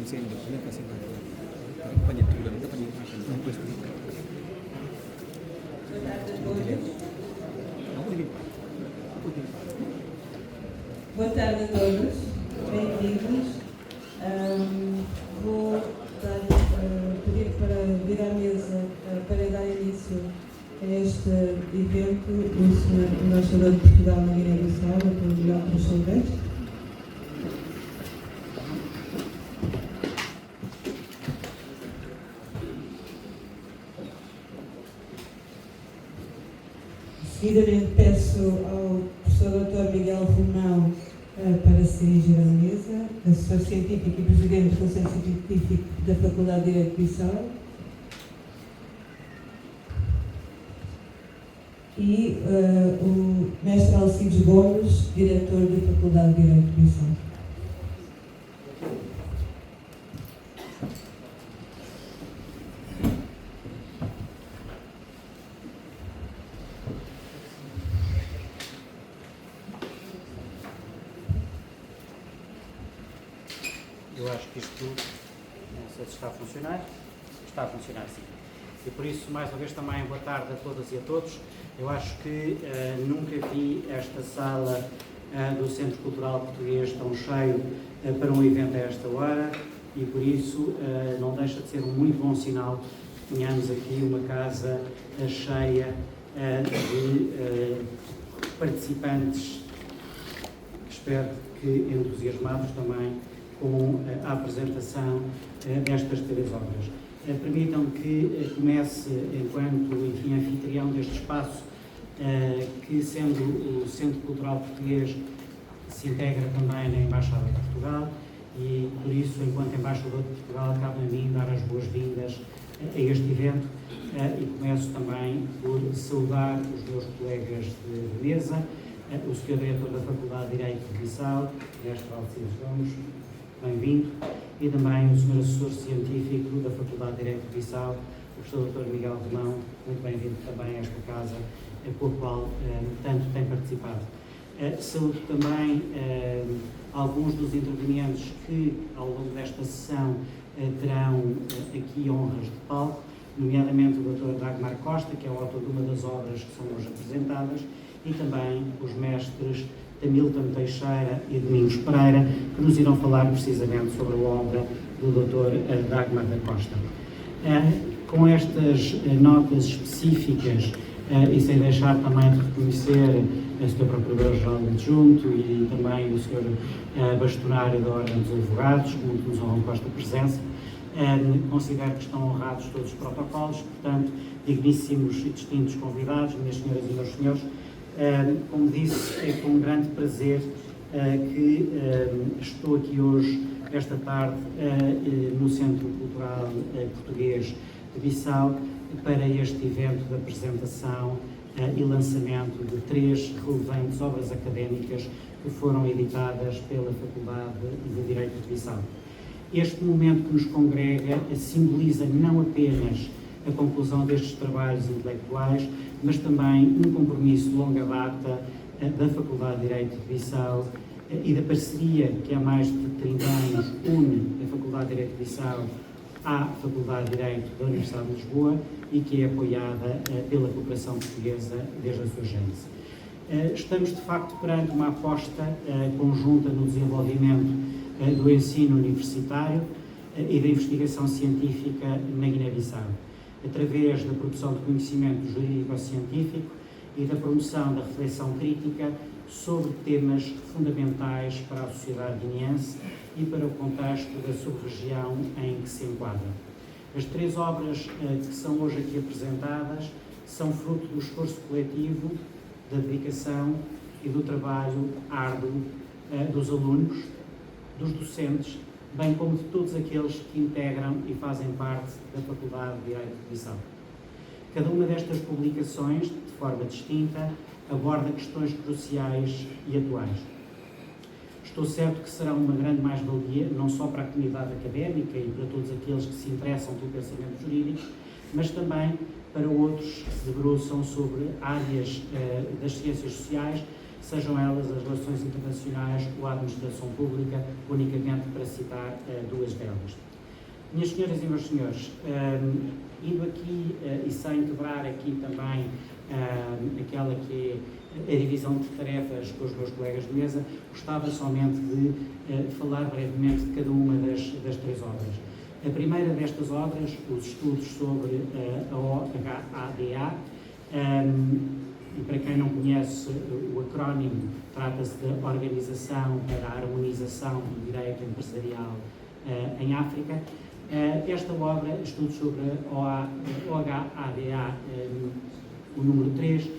Boa tarde a todos, bem-vindos. Vou pedir para vir à mesa para dar início a este evento o Sr. Embaixador de Portugal na Guiné-Bissau, Dr. Miguel Silvestre. Seguidamente peço ao professor Dr. Miguel Romão para se dirigir à mesa, assessor científico e presidente do Conselho Científico da Faculdade de Direito de Bissau, e o mestre Alcides Gomes, diretor da Faculdade de Direito de Bissau. Eu acho que isto, não sei se está a funcionar sim. E por isso, mais uma vez também, boa tarde a todas e a todos. Eu acho que nunca vi esta sala do Centro Cultural Português tão cheio para um evento a esta hora e por isso não deixa de ser um muito bom sinal que tenhamos aqui uma casa cheia de participantes, espero que entusiasmados também com a apresentação destas três obras. Permitam que comece, enquanto anfitrião deste espaço, que sendo o Centro Cultural Português se integra também na Embaixada de Portugal e, por isso, enquanto Embaixador de Portugal, cabe a mim dar as boas-vindas a este evento e começo também por saudar os meus colegas de mesa, o Sr. Diretor da Faculdade de Direito de Bissau, mestre Alcides Gomes, bem-vindo, e também o Sr. Assessor Científico da Faculdade de Direito de Bissau, o Professor Dr. Miguel Romão, muito bem-vindo também a esta casa, com a qual tanto tem participado. Saúdo também alguns dos intervenientes que, ao longo desta sessão, terão aqui honras de palco, nomeadamente o Dr. Dagmar Costa, que é o autor de uma das obras que são hoje apresentadas, e também os mestres Hamilton Teixeira e Domingos Pereira, que nos irão falar precisamente sobre a obra do Dr. Dagmar da Costa. Com estas notas específicas, e sem deixar também de reconhecer o Sr. Procurador-Geral Adjunto e também o Sr. Bastonário da Ordem dos Advogados, que muito nos honram com esta presença, considero que estão honrados todos os protocolos, portanto, digníssimos e distintos convidados, minhas senhoras e meus senhores. Como disse, é com um grande prazer que estou aqui hoje, esta tarde, no Centro Cultural Português de Bissau, para este evento de apresentação e lançamento de três relevantes obras académicas que foram editadas pela Faculdade de Direito de Bissau. Este momento que nos congrega simboliza não apenas a conclusão destes trabalhos intelectuais, mas também um compromisso de longa data da Faculdade de Direito de Bissau e da parceria que há mais de 30 anos une a Faculdade de Direito de Bissau à Faculdade de Direito da Universidade de Lisboa e que é apoiada pela cooperação portuguesa desde a sua gênese. Estamos, de facto, perante uma aposta conjunta no desenvolvimento do ensino universitário e da investigação científica na Guiné-Bissau, através da produção de conhecimento jurídico-científico e da promoção da reflexão crítica sobre temas fundamentais para a sociedade guineense e para o contexto da sub-região em que se enquadra. As três obras que são hoje aqui apresentadas são fruto do esforço coletivo, da dedicação e do trabalho árduo dos alunos, dos docentes, bem como de todos aqueles que integram e fazem parte da Faculdade de Direito de Bissau. Cada uma destas publicações, de forma distinta, aborda questões cruciais e atuais. Estou certo que será uma grande mais-valia, não só para a comunidade académica e para todos aqueles que se interessam pelo pensamento jurídico, mas também para outros que se debruçam sobre áreas das ciências sociais, sejam elas as relações internacionais ou a administração pública, unicamente para citar duas delas. Minhas senhoras e meus senhores, indo aqui e sem quebrar aqui também aquela que é a divisão de tarefas com os meus colegas de mesa, gostava somente de falar brevemente de cada uma das três obras. A primeira destas obras, os estudos sobre a OHADA, e para quem não conhece o acrónimo, trata-se da Organização para a Harmonização do Direito Empresarial em África. Esta obra, estudos sobre a OHADA, o número 3,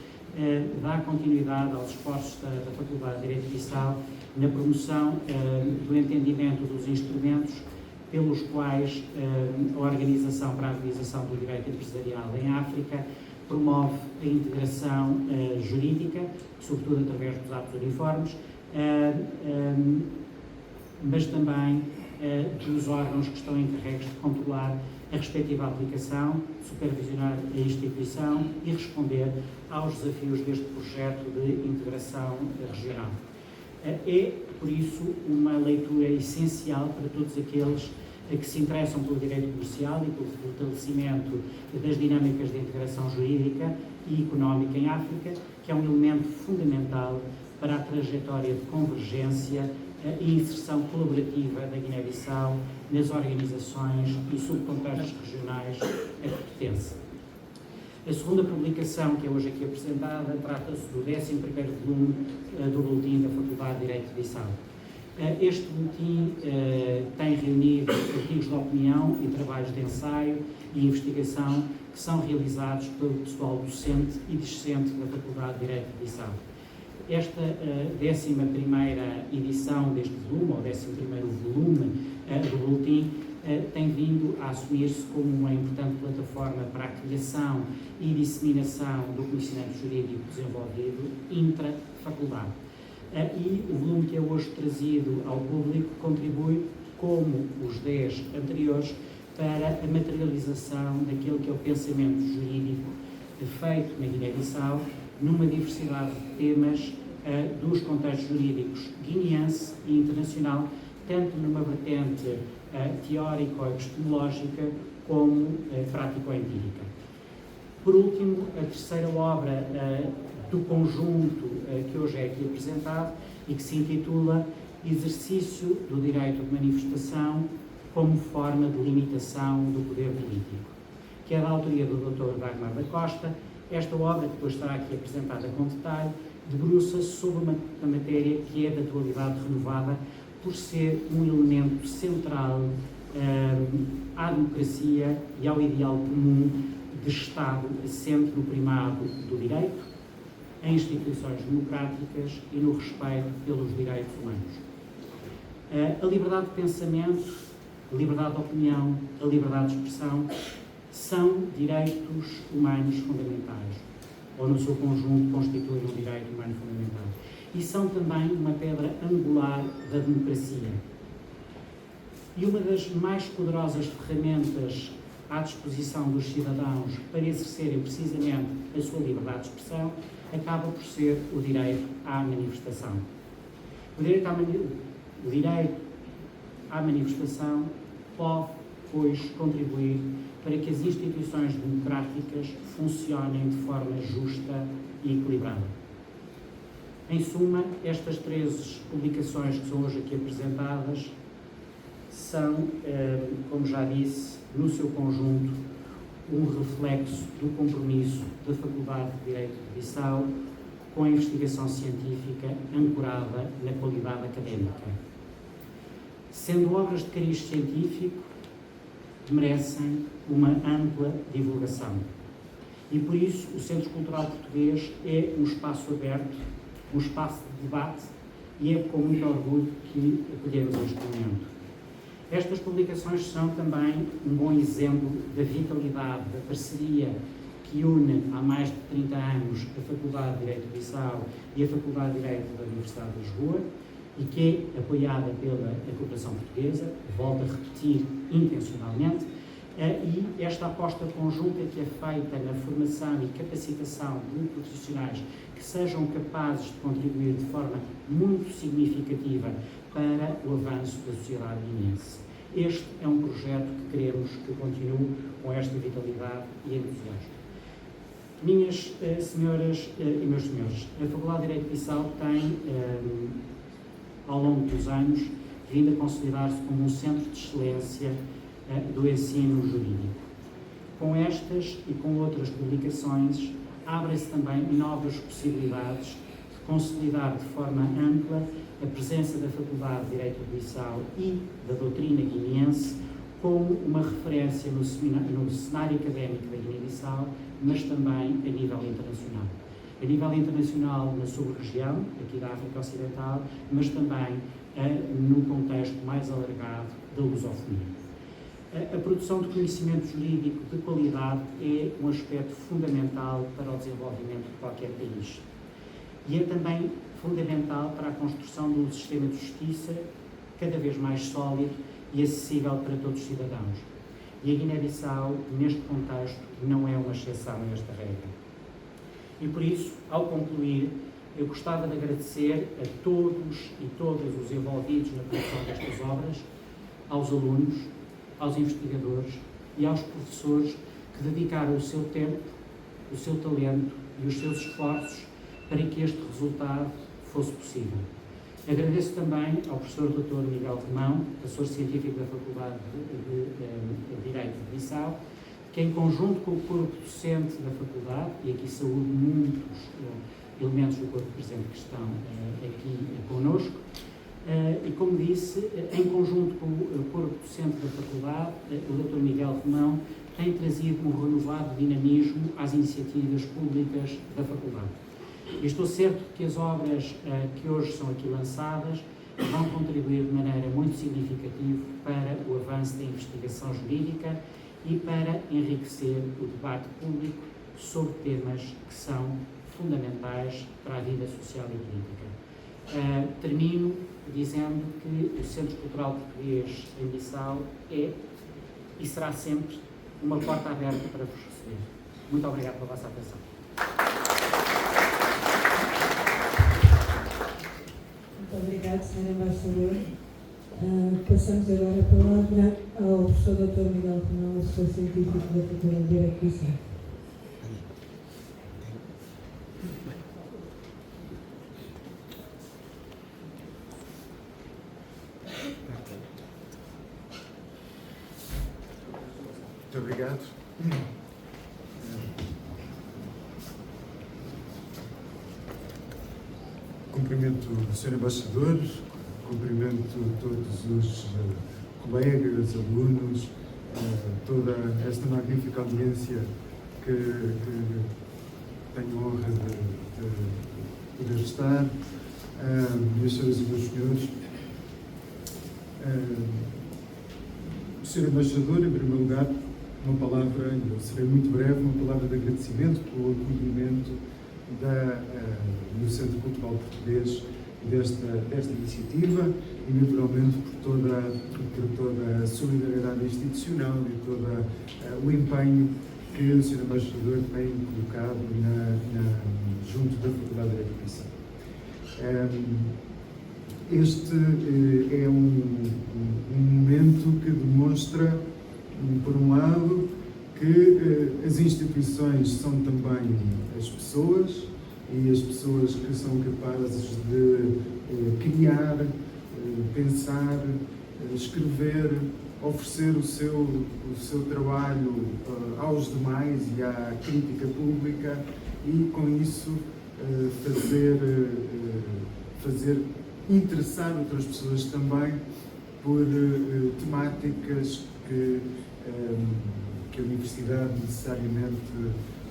dá continuidade aos esforços da Faculdade de Direito de Bissau na promoção do entendimento dos instrumentos pelos quais a Organização para a Harmonização do Direito Empresarial em África promove a integração jurídica, sobretudo através dos atos uniformes, mas também dos órgãos que estão encarregues de controlar a respectiva aplicação, supervisionar a instituição e responder aos desafios deste projeto de integração regional. É, por isso, uma leitura essencial para todos aqueles que se interessam pelo direito comercial e pelo fortalecimento das dinâmicas de integração jurídica e económica em África, que é um elemento fundamental para a trajetória de convergência e inserção colaborativa da Guiné-Bissau nas organizações e subcontextos regionais a que pertence. A segunda publicação, que é hoje aqui apresentada, trata-se do 11º volume do Boletim da Faculdade de Direito de Bissau. Este boletim tem reunido artigos de opinião e trabalhos de ensaio e investigação que são realizados pelo pessoal docente e discente da Faculdade de Direito de Bissau. Esta 11ª edição deste volume, ou 11º volume do boletim, tem vindo a assumir-se como uma importante plataforma para a criação e disseminação do conhecimento jurídico desenvolvido intra-faculdade. E o volume que é hoje trazido ao público contribui, como os 10 anteriores, para a materialização daquilo que é o pensamento jurídico feito na Guiné-Bissau, numa diversidade de temas dos contextos jurídicos guineense e internacional, tanto numa vertente teórico-epistemológica como prático-empírica. Por último, a terceira obra do conjunto que hoje é aqui apresentado e que se intitula Exercício do Direito de Manifestação como Forma de Limitação do Poder Político, que é da autoria do Dr. Dagmar da Costa. Esta obra, que depois estará aqui apresentada com detalhe, debruça-se sobre uma matéria que é de atualidade renovada por ser um elemento central à democracia e ao ideal comum de Estado assente no primado do direito, em instituições democráticas e no respeito pelos direitos humanos. A liberdade de pensamento, a liberdade de opinião, a liberdade de expressão são direitos humanos fundamentais, ou no seu conjunto constituem um direito humano fundamental. E são também uma pedra angular da democracia. E uma das mais poderosas ferramentas à disposição dos cidadãos para exercerem precisamente a sua liberdade de expressão acaba por ser o direito à manifestação. O direito à manifestação pode, pois, contribuir para que as instituições democráticas funcionem de forma justa e equilibrada. Em suma, estas 13 publicações que são hoje aqui apresentadas são, como já disse, no seu conjunto, um reflexo do compromisso da Faculdade de Direito de Bissau com a investigação científica ancorada na qualidade académica. Sendo obras de cariz científico, merecem uma ampla divulgação. E por isso o Centro Cultural Português é um espaço aberto, um espaço de debate, e é com muito orgulho que acolhemos este momento. Estas publicações são também um bom exemplo da vitalidade da parceria que une há mais de 30 anos a Faculdade de Direito de Bissau e a Faculdade de Direito da Universidade de Lisboa, e que é apoiada pela cooperação portuguesa, volto a repetir intencionalmente, E esta aposta conjunta que é feita na formação e capacitação de profissionais que sejam capazes de contribuir de forma muito significativa para o avanço da sociedade guineense. Este é um projeto que queremos que continue com esta vitalidade e entusiasmo. Minhas senhoras e meus senhores, a Faculdade de Direito de Bissau tem, ao longo dos anos, vindo a consolidar-se como um centro de excelência do ensino jurídico. Com estas e com outras publicações, abrem-se também novas possibilidades de consolidar de forma ampla a presença da Faculdade de Direito de Bissau e da doutrina guineense como uma referência no cenário académico da Guiné-Bissau, mas também a nível internacional. A nível internacional na sub-região, aqui da África Ocidental, mas também no contexto mais alargado da lusofonia. A produção de conhecimento jurídico de qualidade é um aspecto fundamental para o desenvolvimento de qualquer país. E é também fundamental para a construção de um sistema de justiça cada vez mais sólido e acessível para todos os cidadãos. E a Guiné-Bissau, neste contexto, não é uma exceção a esta regra. E por isso, ao concluir, eu gostava de agradecer a todos e todas os envolvidos na produção destas obras, aos alunos, aos investigadores e aos professores que dedicaram o seu tempo, o seu talento e os seus esforços para que este resultado fosse possível. Agradeço também ao professor Dr. Miguel Romão, professor científico da Faculdade de Direito de Bissau, que em conjunto com o corpo docente da Faculdade, e aqui saúdo muitos elementos do corpo presente que estão aqui connosco, e como disse, em conjunto com o corpo docente da Faculdade, o Dr. Miguel Romão tem trazido um renovado dinamismo às iniciativas públicas da Faculdade. E estou certo que as obras que hoje são aqui lançadas vão contribuir de maneira muito significativa para o avanço da investigação jurídica e para enriquecer o debate público sobre temas que são fundamentais para a vida social e política. Termino dizendo que o Centro Cultural Português em Bissau é e será sempre uma porta aberta para vos receber. Muito obrigado pela vossa atenção. Muito obrigado, Sr. Embaixador. Passamos agora a palavra ao professor Dr. Miguel Romão, assessor científico da Faculdade de Direito de Bissau. Muito obrigado. Cumprimento o Sr. Embaixador, cumprimento todos os colegas, alunos, toda esta magnífica audiência que tenho a honra de poder estar, minhas senhoras e meus senhores. Sr. Embaixador, em primeiro lugar, uma palavra, eu serei muito breve, uma palavra de agradecimento pelo acolhimento do Centro Cultural Português desta iniciativa e, naturalmente, por toda a solidariedade institucional e todo o empenho que o Sr. Embaixador tem colocado junto da Faculdade de Direito de Bissau. Este é um momento que demonstra, por um lado, que as instituições são também as pessoas e as pessoas que são capazes de criar, pensar, escrever, oferecer o seu trabalho aos demais e à crítica pública e, com isso, fazer interessar outras pessoas também por temáticas que a Universidade necessariamente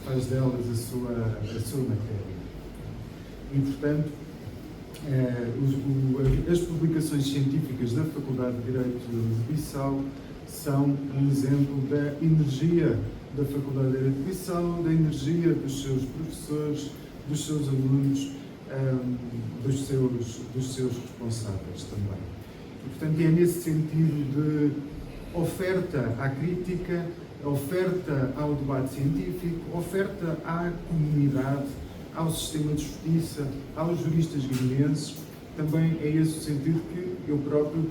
faz delas a sua matéria. E, portanto, as publicações científicas da Faculdade de Direito de Bissau são um exemplo da energia da Faculdade de Direito de Bissau, da energia dos seus professores, dos seus alunos, dos seus responsáveis também. E, portanto, é nesse sentido de oferta à crítica, oferta ao debate científico, oferta à comunidade, ao sistema de justiça, aos juristas guineenses. Também é esse o sentido que eu próprio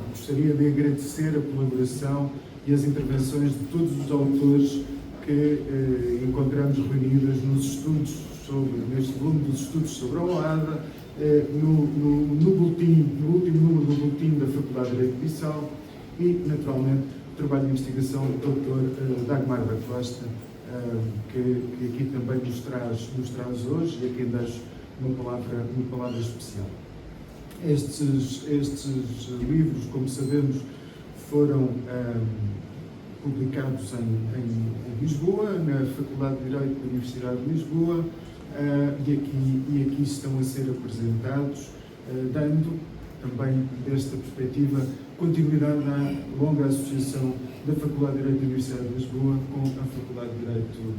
gostaria de agradecer a colaboração e as intervenções de todos os autores que encontramos reunidos nos estudos neste volume dos estudos sobre a OADA, no último número do boletim da Faculdade de Direito de Bissau e, naturalmente, o trabalho de investigação do Dr. Dagmar da Costa, que aqui também nos traz hoje e a quem deixo uma palavra especial. Estes livros, como sabemos, foram publicados em Lisboa, na Faculdade de Direito da Universidade de Lisboa, e aqui estão a ser apresentados, dando também, desta perspectiva, continuidade à longa associação da Faculdade de Direito da Universidade de Lisboa com a Faculdade de Direito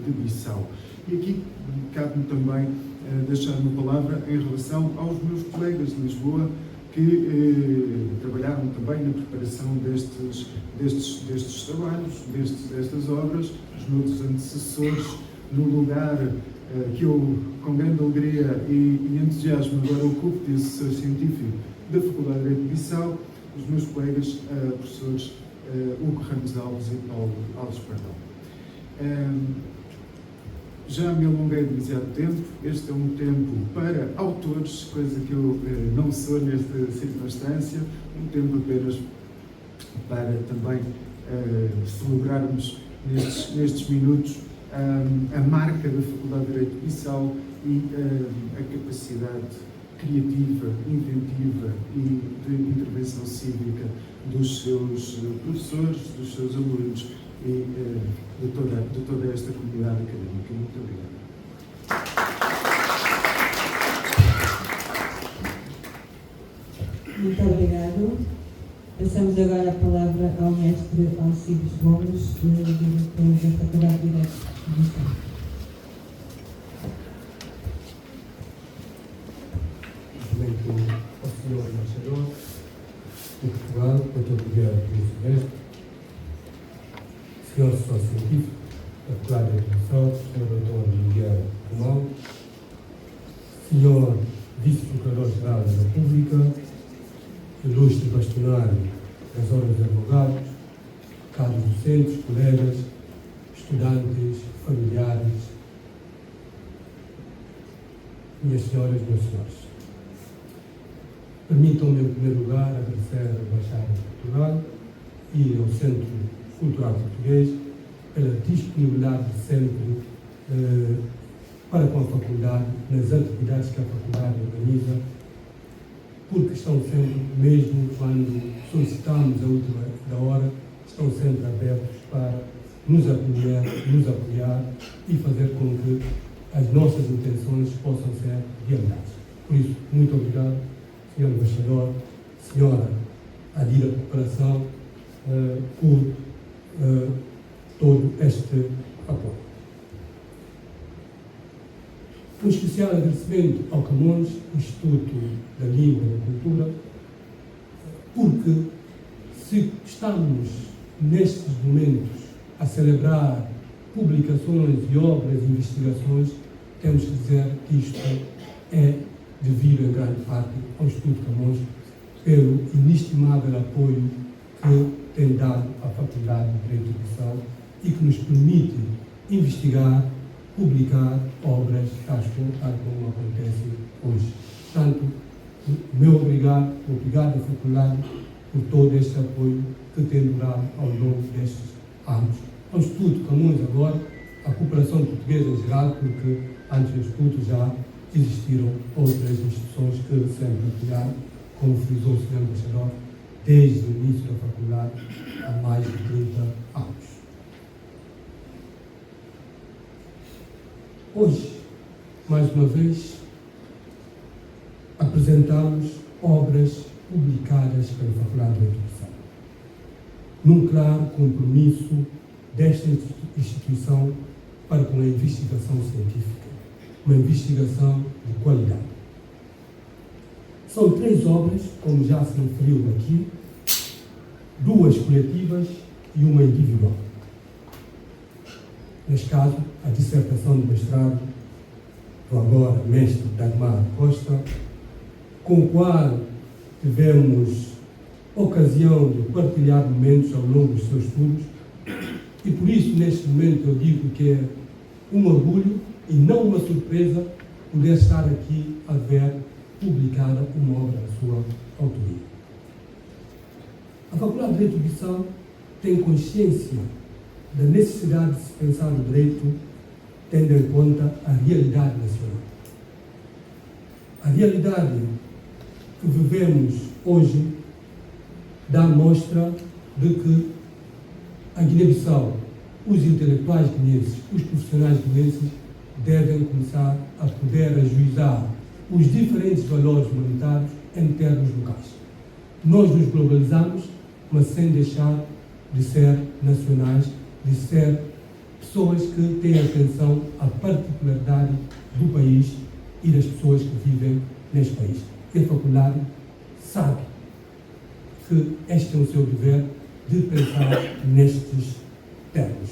de Bissau. E aqui cabe-me também deixar uma palavra em relação aos meus colegas de Lisboa que trabalharam também na preparação destes trabalhos, destas obras, os meus antecessores, no lugar que eu, com grande alegria e entusiasmo, agora ocupo de assessor científico da Faculdade de Direito de Bissau, os meus colegas, professores Hugo Ramos Alves e Paulo Alves Pardal. Já me alonguei demasiado tempo, este é um tempo para autores, coisa que eu não sou nesta circunstância, um tempo apenas para também celebrarmos nestes minutos a marca da Faculdade de Direito de Bissau e a capacidade criativa, inventiva e de intervenção cívica dos seus professores, dos seus alunos e de toda esta comunidade académica. Muito obrigado. Muito obrigado. Passamos agora a palavra ao mestre Alcides Gomes, diretor da Faculdade de Direito de Bissau. Cumprimento ao Sr. Embaixador de Portugal, Dr. Miguel Silvestre, Sr. Sócio-Científico da Faculdade de Direito, Sr. Dr. Miguel Romão, Sr. Vice-Procurador-Geral da República, ilustre bastonário das ordens de advogados, caros docentes, colegas, estudantes, familiares, minhas senhoras e meus senhores. Permitam-me, em primeiro lugar, agradecer à Embaixada de Portugal e ao Centro Cultural Português pela disponibilidade de sempre para com a Faculdade, nas atividades que a Faculdade organiza, porque estão sempre, mesmo quando solicitamos a última da hora, estão sempre abertos para nos apoiar e fazer com que as nossas intenções possam ser realizadas. Por isso, muito obrigado, Sr. Embaixador, Sra. Adira Cooperação, por todo este apoio. Um especial agradecimento ao Camões, Instituto da Língua e da Cultura, porque se estamos nestes momentos a celebrar publicações e obras e investigações, temos que dizer que isto é devido em grande parte ao Instituto Camões pelo inestimável apoio que tem dado à Faculdade de Direito de Bissau e que nos permite investigar, publicar obras tal como acontece hoje. Portanto, meu obrigado à Faculdade por todo este apoio que tem durado ao longo destes anos. Ao Instituto Camões agora, a cooperação portuguesa em geral, porque antes do Instituto já existiram outras instituições que sempre apoiaram, como frisou o Sr. Embaixador, desde o início da faculdade, há mais de 30 anos. Hoje, mais uma vez, apresentamos obras publicadas pela Faculdade de Direito de Bissau, num claro compromisso desta instituição para com a investigação científica, uma investigação de qualidade. São 3 obras, como já se referiu aqui, 2 coletivas e uma individual. Neste caso, a dissertação de mestrado do agora mestre Dagmar Costa, com o qual tivemos ocasião de partilhar momentos ao longo dos seus estudos, e por isso, neste momento, eu digo que é um orgulho e não uma surpresa poder estar aqui a ver publicada uma obra da sua autoria. A Faculdade de Direito de Bissau tem consciência da necessidade de se pensar o direito tendo em conta a realidade nacional. A realidade que vivemos hoje dá mostra de que a Guiné-Bissau, os intelectuais guineenses, os profissionais guineenses devem começar a poder ajuizar os diferentes valores humanitários em termos locais. Nós nos globalizamos, mas sem deixar de ser nacionais, de ser pessoas que têm atenção à particularidade do país e das pessoas que vivem neste país. E a faculdade sabe que este é o seu dever de pensar nestes termos.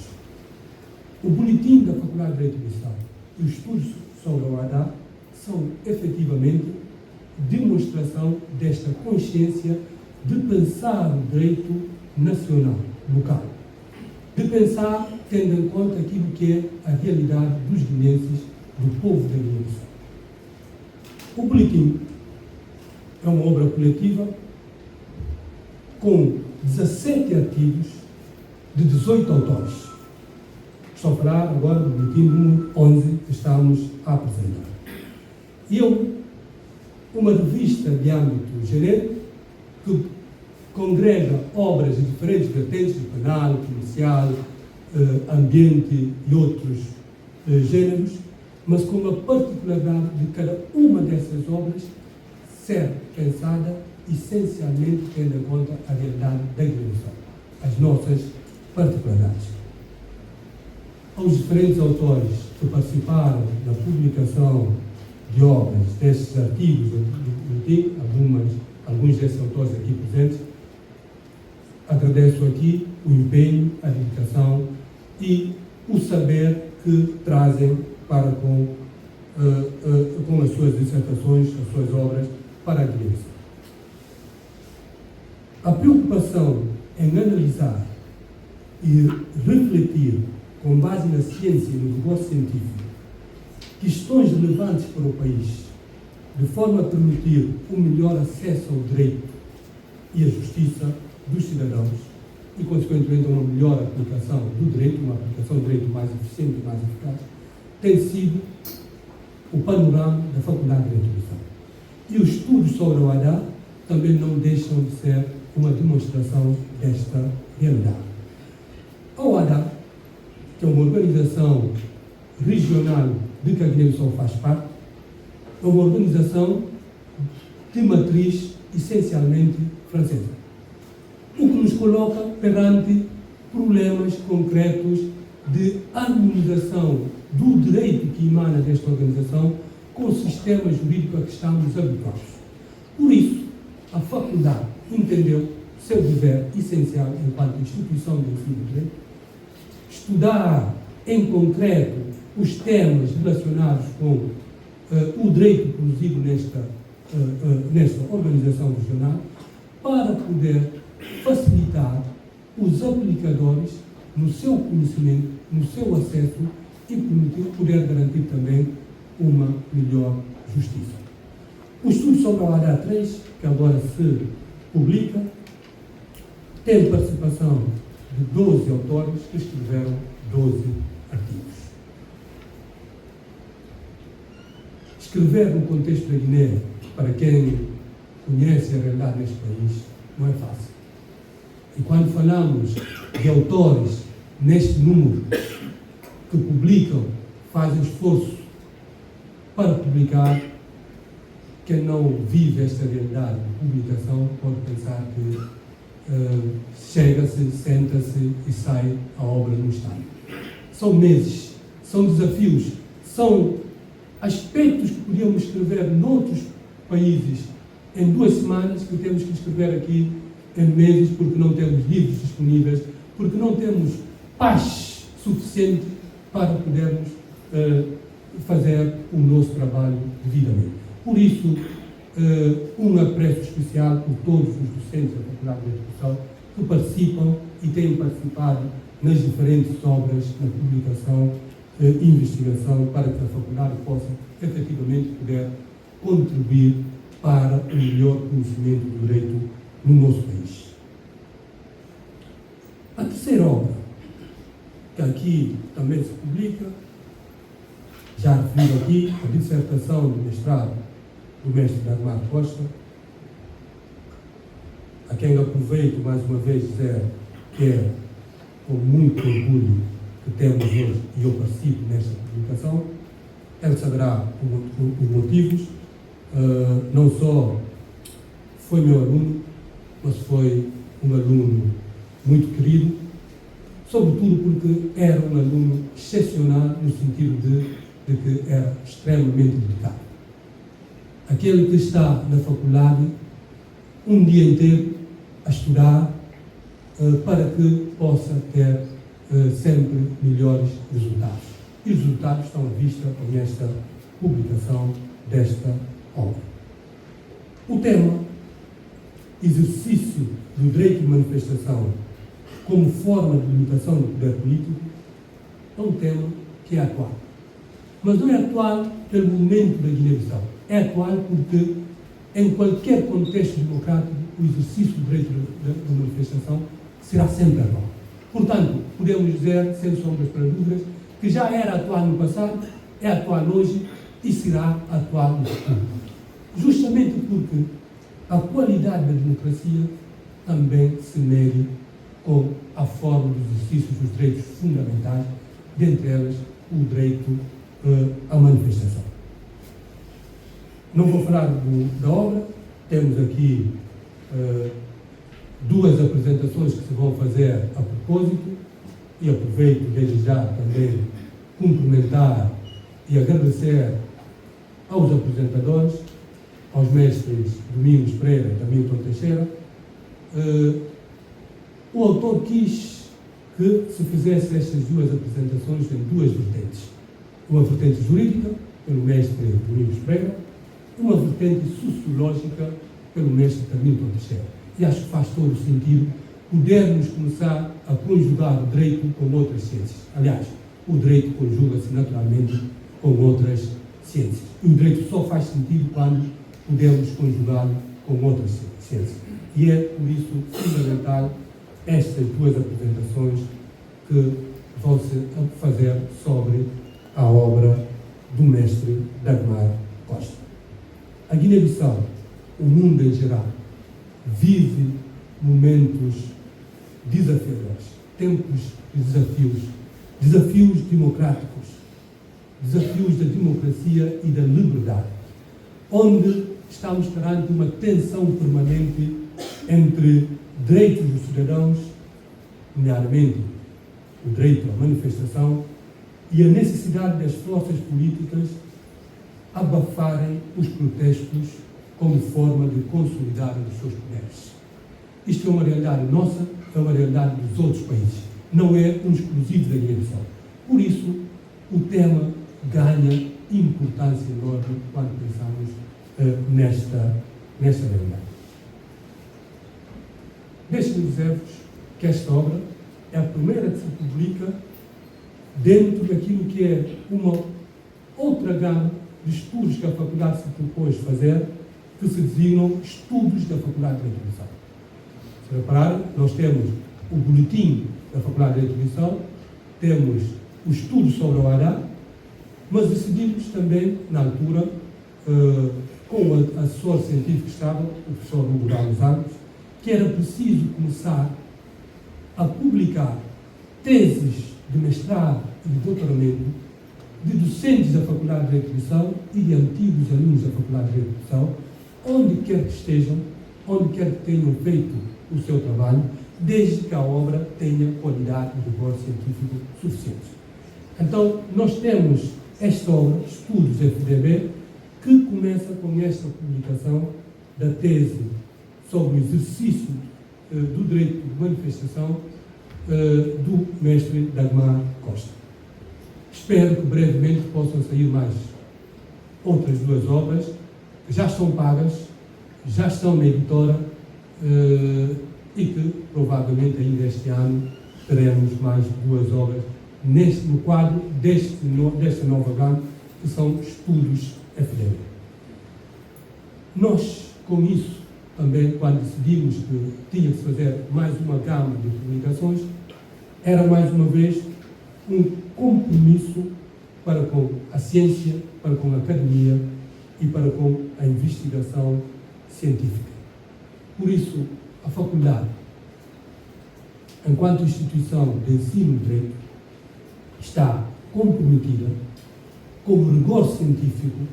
O boletim da Faculdade de Direito de Bissau e os estudos sobre o ADA são efetivamente demonstração desta consciência de pensar o direito nacional, local, de pensar tendo em conta aquilo que é a realidade dos guineenses, do povo da Guiné-Bissau. O boletim é uma obra coletiva com 17 artigos de 18 autores. Estou a falar agora do boletim número 11 que estamos a apresentar. E uma revista de âmbito genérico que congrega obras de diferentes vertentes, de penal, policial, ambiente e outros gêneros, mas com uma particularidade de cada uma dessas obras ser pensada essencialmente tendo em conta a realidade da Guiné-Bissau, as nossas particularidades. Aos diferentes autores que participaram na publicação de obras destes artigos do boletim, alguns desses autores aqui presentes, agradeço aqui o empenho, a dedicação e o saber que trazem para com as suas dissertações, as suas obras para a Guiné-Bissau. A preocupação em analisar e refletir, com base na ciência e no negócio científico, questões relevantes para o país, de forma a permitir um melhor acesso ao direito e à justiça dos cidadãos e, consequentemente, uma melhor aplicação do direito, uma aplicação do direito mais eficiente e mais eficaz, tem sido o panorama da Faculdade de Direito de Bissau. E os estudos sobre o ADA também não deixam de ser uma demonstração desta realidade. A OADA, que é uma organização regional de que a Guiné-Bissau faz parte, é uma organização de matriz essencialmente francesa, o que nos coloca perante problemas concretos de harmonização do direito que emana desta organização com o sistema jurídico a que estamos habituados. Por isso, a faculdade entendeu seu dever essencial enquanto instituição de ensino de direito, estudar em concreto os temas relacionados com o direito produzido nesta organização regional, para poder facilitar os aplicadores no seu conhecimento, no seu acesso e poder garantir também uma melhor justiça. O estudo sobre a ADA 3, que agora se publica, tem participação de 12 autores que escreveram 12 artigos. Escrever no contexto da Guiné, para quem conhece a realidade deste país, não é fácil. E quando falamos de autores neste número que publicam, fazem esforço para publicar, quem não vive esta realidade de publicação pode pensar que chega-se, senta-se e sai a obra no instante. São meses, são desafios, são aspectos que podíamos escrever noutros países em 2 semanas que temos que escrever aqui em meses porque não temos livros disponíveis, porque não temos paz suficiente para podermos fazer o nosso trabalho devidamente. Por isso, um apreço especial por todos os docentes da Faculdade de Educação que participam e têm participado nas diferentes obras, na publicação e investigação, para que a Faculdade possa efetivamente poder contribuir para o melhor conhecimento do direito no nosso país. A terceira obra, que aqui também se publica, já referido aqui, a dissertação de mestrado do mestre Dagmar Costa, a quem aproveito mais uma vez dizer que é com muito orgulho que temos hoje e eu participo nesta publicação. Ele saberá os motivos. Não só foi meu aluno, mas foi um aluno muito querido, sobretudo porque era um aluno excepcional no sentido de que era extremamente dedicado. Aquele que está na faculdade um dia inteiro a estudar para que possa ter sempre melhores resultados. E os resultados estão à vista com esta publicação desta obra. O tema, exercício do direito de manifestação como forma de limitação do poder político, é um tema que é atual. Mas não é atual pelo momento da Guiné-Bissau. É atual porque, em qualquer contexto democrático, o exercício do direito de manifestação será sempre atual. Portanto, podemos dizer, sem sombras para dúvidas, que já era atual no passado, é atual hoje e será atual no futuro. Justamente porque a qualidade da democracia também se mede com a forma do exercício dos direitos fundamentais, dentre elas o direito à manifestação. Não vou falar da obra, temos aqui 2 apresentações que se vão fazer a propósito e aproveito desde já também cumprimentar e agradecer aos apresentadores, aos mestres Domingos Pereira e Hamilton Teixeira. O autor quis que se fizesse estas 2 apresentações em 2 vertentes. Uma vertente jurídica, pelo mestre Domingos Pereira, e uma vertente sociológica, pelo mestre Hamilton Teixeira. E acho que faz todo o sentido podermos começar a conjugar o direito com outras ciências. Aliás, o direito conjuga-se naturalmente com outras ciências. E o direito só faz sentido quando podemos conjugá-lo com outras ciências. E é, por isso, fundamental estas 2 apresentações que vão-se fazer sobre a obra do mestre Dagmar Costa. A Guiné-Bissau, o mundo em geral, vive momentos desafiadores, tempos de desafios democráticos, desafios da democracia e da liberdade, onde estamos perante uma tensão permanente entre direitos dos cidadãos, nomeadamente o direito à manifestação, e a necessidade das forças políticas abafarem os protestos como forma de consolidar os seus poderes. Isto é uma realidade nossa, é uma realidade dos outros países. Não é um exclusivo da Guiné-Bissau. Por isso, o tema ganha importância enorme quando pensamos nesta realidade. Deixem-me dizer-vos que esta obra é a primeira que se publica dentro daquilo que é uma outra gama de estudos que a Faculdade se propôs fazer, que se designam estudos da Faculdade de Educação. Se repararem, nós temos o boletim da Faculdade de Educação, temos o estudo sobre o ADA, mas decidimos também, na altura, com o assessor científico que estava, o professor Hugo Ramos Santos, que era preciso começar a publicar teses de mestrado e de doutoramento de docentes da Faculdade de Educação e de antigos alunos da Faculdade de Educação, onde quer que estejam, onde quer que tenham feito o seu trabalho, desde que a obra tenha qualidade e rigor científico suficiente. Então, nós temos esta obra, Estudos FDB, que começa com esta publicação da tese sobre o exercício do direito de manifestação do mestre Dagmar Costa. Espero que brevemente possam sair mais outras 2 obras que já estão pagas, já estão na editora e que provavelmente ainda este ano teremos mais 2 obras no quadro desta nova gama, que são estudos FDM. Nós, com isso, também, quando decidimos que tinha que se fazer mais uma gama de publicações, era mais uma vez um compromisso para com a ciência, para com a academia e para com a investigação científica. Por isso, a faculdade, enquanto instituição de ensino de direito, está comprometida com o rigor científico,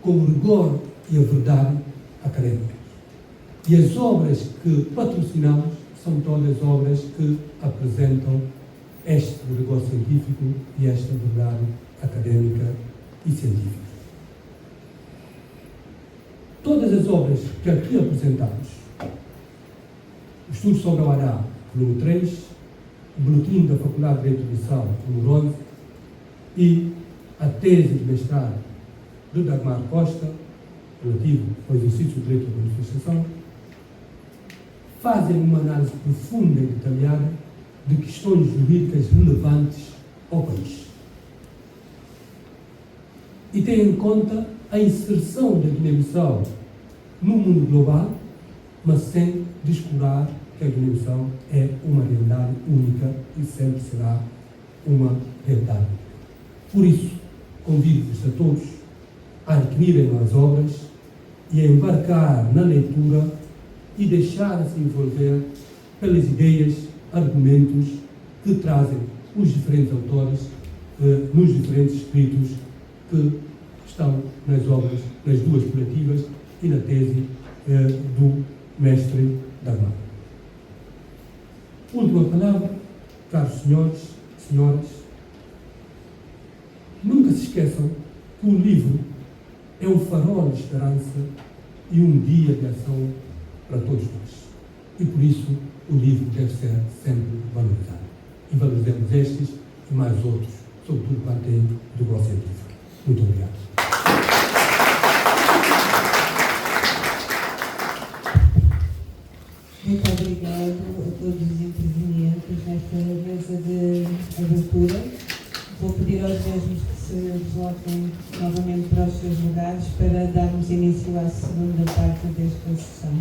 com o rigor e a verdade académica. E as obras que patrocinamos são todas obras que apresentam este rigor científico e esta verdade académica e científica. Todas as obras que aqui apresentamos, o estudo sobre a Ará, volume 3, o boletim da Faculdade de Direito de Sal, número 11, e a tese de mestrado de Dagmar Costa, relativo ao exercício do direito de manifestação, fazem uma análise profunda e detalhada de questões jurídicas relevantes ao país. E têm em conta a inserção da Guiné-Bissau no mundo global, mas sem descurar que a Guiné-Bissau é uma realidade única e sempre será uma realidade. Por isso, convido-vos a todos a adquirirem as obras e a embarcar na leitura e deixar-se envolver pelas ideias, argumentos que trazem os diferentes autores nos diferentes escritos que estão nas obras, nas 2 coletivas e na tese do mestre Dagmar. Última palavra, caros senhores, senhoras, nunca se esqueçam que o livro é um farol de esperança e um guia de ação para todos nós. E por isso o livro deve ser sempre valorizado. E valorizemos estes e mais outros, sobretudo quando tem do rigor científico. Muito obrigado. Muito obrigado a todos os intervenientes nesta mesa de abertura. Vou pedir aos mesmos que se desloquem novamente para os seus lugares para darmos início à segunda parte desta sessão.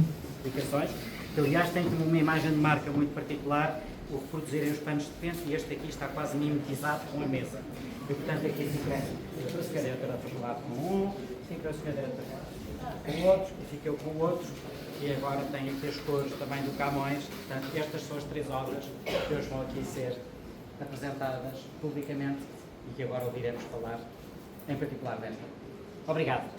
Explicações, que aliás tem como uma imagem de marca muito particular o reproduzirem os panos de pente, e este aqui está quase mimetizado com a mesa. E portanto aqui fica a senhora diretora a falar com fica a senhora diretora com o outro, e fica eu com o outro, e agora tem aqui as cores também do Camões. Portanto, estas são as 3 obras que hoje vão aqui ser apresentadas publicamente e que agora ouviremos falar em particular desta. Obrigado.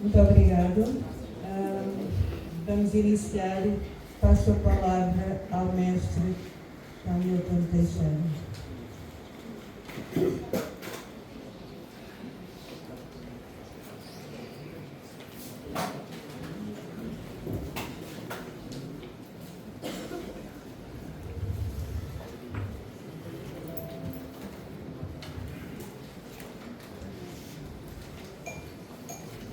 Muito obrigado. Vamos iniciar. Passo a palavra ao mestre Hamilton Teixeira.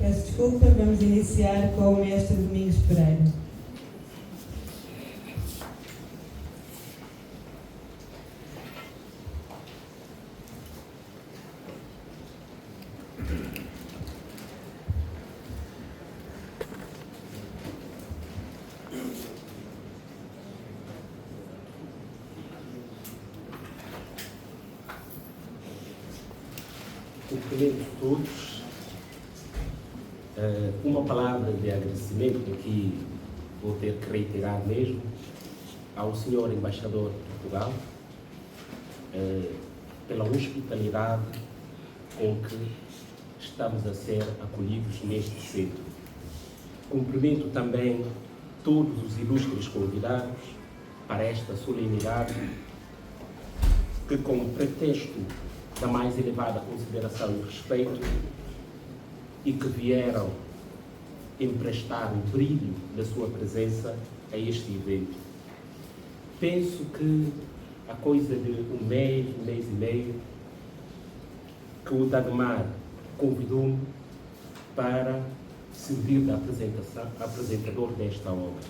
Peço desculpa, vamos iniciar com o mestre Domingos Pereira. Cumprimentos a todos. Uma palavra de agradecimento que vou ter que reiterar mesmo ao Senhor Embaixador de Portugal pela hospitalidade com que estamos a ser acolhidos neste centro. Cumprimento também todos os ilustres convidados para esta solenidade que, com pretexto da mais elevada consideração e respeito, e que vieram emprestar o brilho da sua presença a este evento. Penso que há coisa de um mês e meio, que o Dagmar convidou-me para servir de apresentador desta obra.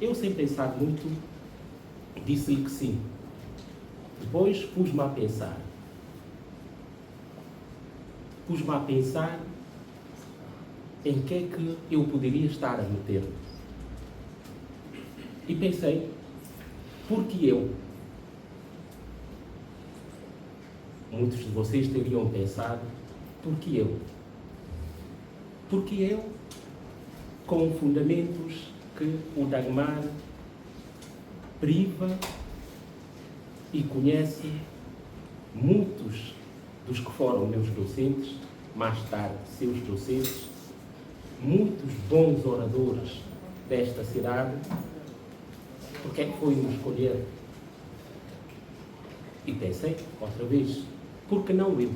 Eu, sem pensar muito, disse-lhe que sim. Depois pus-me a pensar. Em que é que eu poderia estar a meter-me. E pensei, porque eu? Muitos de vocês teriam pensado, porque eu? Porque eu, com fundamentos que o Dagmar priva e conhece muitos dos que foram meus docentes, mais tarde seus docentes, muitos bons oradores desta cidade, porque é que foi-me escolher? E pensei, outra vez, por que não eu?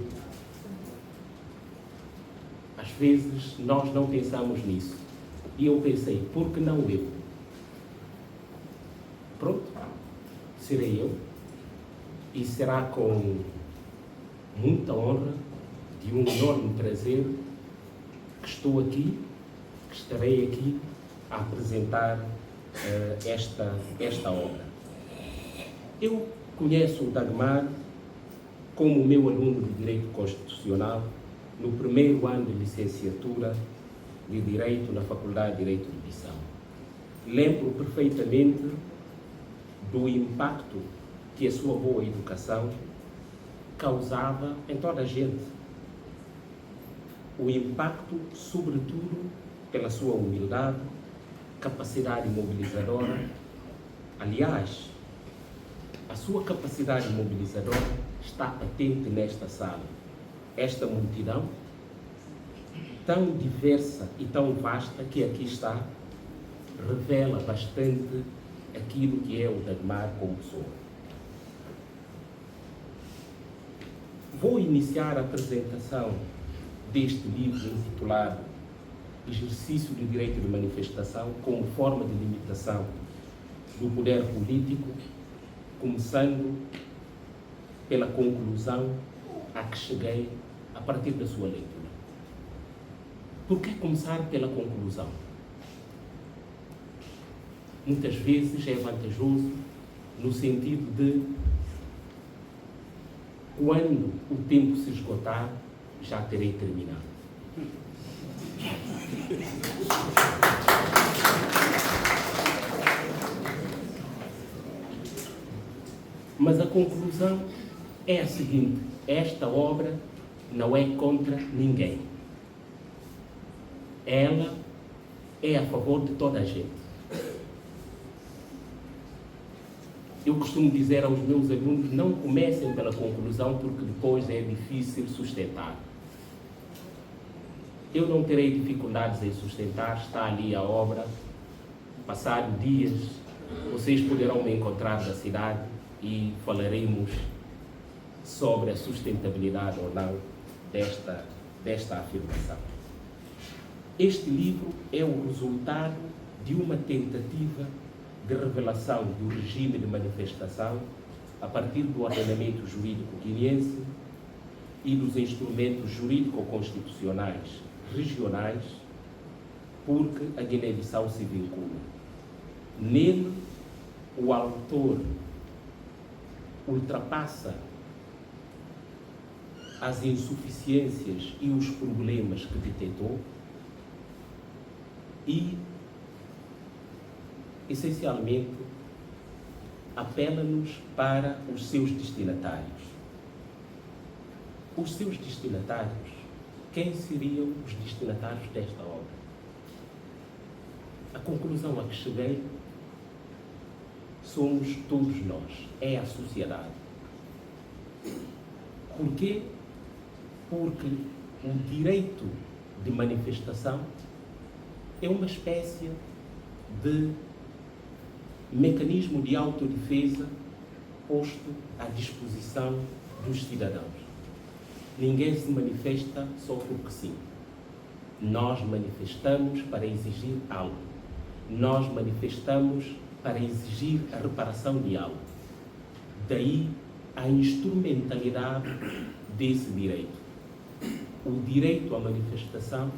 Às vezes nós não pensamos nisso. E eu pensei, por que não eu? Pronto, serei eu. E será com muita honra, de um enorme prazer, que estou aqui, que estarei aqui a apresentar esta obra. Eu conheço o Dagmar como meu aluno de Direito Constitucional no primeiro ano de licenciatura de Direito na Faculdade de Direito de Bissau. Lembro perfeitamente do impacto que a sua boa educação causava em toda a gente. O impacto, sobretudo, pela sua humildade, capacidade mobilizadora. Aliás, a sua capacidade mobilizadora está patente nesta sala. Esta multidão, tão diversa e tão vasta que aqui está, revela bastante aquilo que é o Dagmar como pessoa. Vou iniciar a apresentação deste livro intitulado Exercício do Direito de Manifestação como forma de limitação do poder político, começando pela conclusão a que cheguei a partir da sua leitura. Por que começar pela conclusão? Muitas vezes é vantajoso no sentido de, quando o tempo se esgotar, já terei terminado. Mas a conclusão é a seguinte: esta obra não é contra ninguém. Ela é a favor de toda a gente. Eu costumo dizer aos meus alunos, não comecem pela conclusão, porque depois é difícil sustentar. Eu não terei dificuldades em sustentar, está ali a obra. Passado dias, vocês poderão me encontrar na cidade e falaremos sobre a sustentabilidade ou não desta afirmação. Este livro é o resultado de uma tentativa de revelação do regime de manifestação a partir do ordenamento jurídico guineense e dos instrumentos jurídico-constitucionais regionais, porque a Guiné-Bissau se vincula. Nele, o autor ultrapassa as insuficiências e os problemas que detectou e, essencialmente, apela-nos para os seus destinatários. Os seus destinatários, quem seriam os destinatários desta obra? A conclusão a que cheguei, somos todos nós, é a sociedade. Por quê? Porque o direito de manifestação é uma espécie de mecanismo de autodefesa posto à disposição dos cidadãos. Ninguém se manifesta só porque sim. Nós manifestamos para exigir algo. Nós manifestamos para exigir a reparação de algo. Daí a instrumentalidade desse direito. O direito à manifestação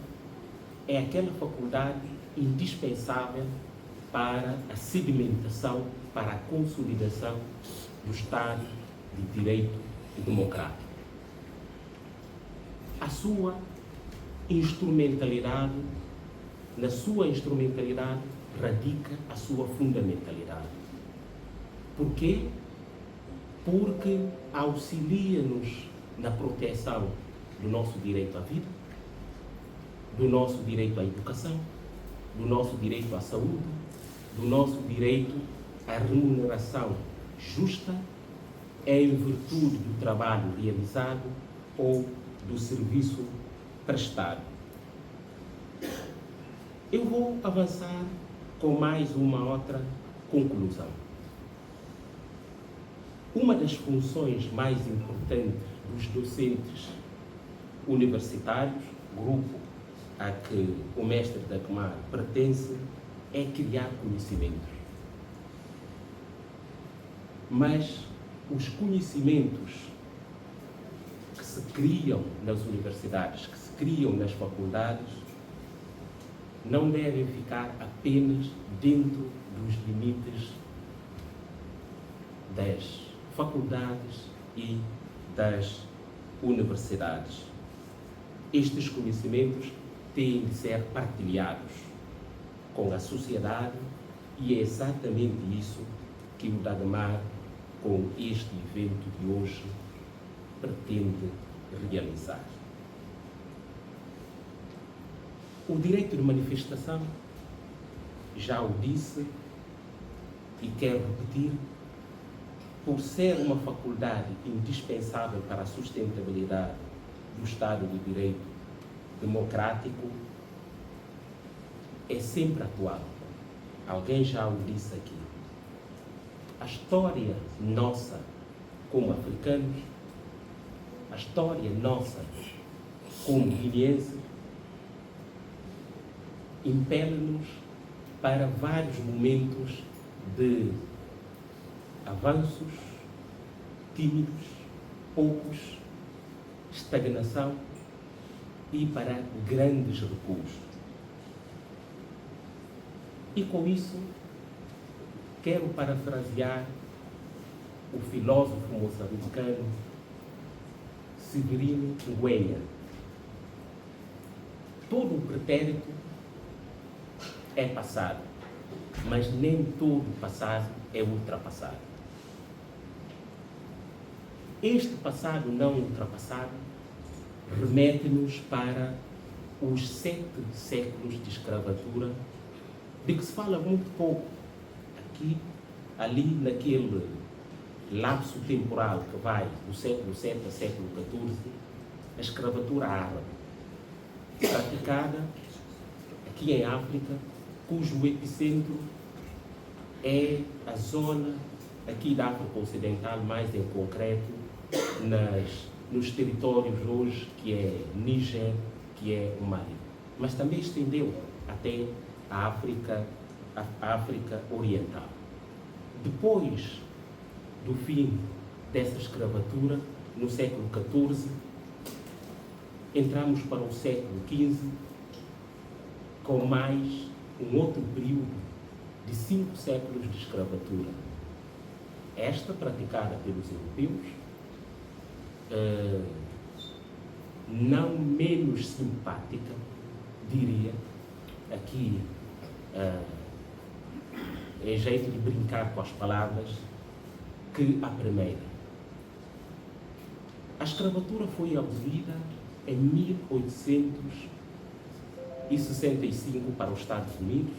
é aquela faculdade indispensável para a sedimentação, para a consolidação do Estado de Direito e democrático. A sua instrumentalidade, na sua instrumentalidade radica a sua fundamentalidade. Por quê? Porque auxilia-nos na proteção do nosso direito à vida, do nosso direito à educação, do nosso direito à saúde, do nosso direito à remuneração justa em virtude do trabalho realizado ou do serviço prestado. Eu vou avançar com mais uma outra conclusão. Uma das funções mais importantes dos docentes universitários, grupo a que o mestre Dagmar pertence, é criar conhecimentos. Mas os conhecimentos que se criam nas universidades, que se criam nas faculdades, não devem ficar apenas dentro dos limites das faculdades e das universidades. Estes conhecimentos têm de ser partilhados com a sociedade e é exatamente isso que o Dagmar, com este evento de hoje, pretende realizar. O direito de manifestação, já o disse e quero repetir, por ser uma faculdade indispensável para a sustentabilidade do Estado de Direito democrático, é sempre atual. Alguém já o disse aqui. A história nossa como africanos, a história nossa como guineenses, impele-nos para vários momentos de avanços tímidos, poucos, estagnação e para grandes recuos. E com isso, quero parafrasear o filósofo moçambicano Severino Nguenha. Todo o pretérito é passado, mas nem todo o passado é ultrapassado. Este passado não ultrapassado remete-nos para os 7 séculos de escravatura, de que se fala muito pouco aqui, ali naquele lapso temporal que vai do século VII ao século XIV, a escravatura árabe, praticada aqui em África, cujo epicentro é a zona aqui da África Ocidental, mais em concreto, nos territórios hoje que é Níger, que é o Mali. Mas também estendeu até a África Oriental. Depois do fim dessa escravatura, no século XIV, entramos para o século XV com mais um outro período de 5 séculos de escravatura. Esta praticada pelos europeus, não menos simpática, diria, aqui, em jeito de brincar com as palavras, que a primeira. A escravatura foi abolida em 1865 para os Estados Unidos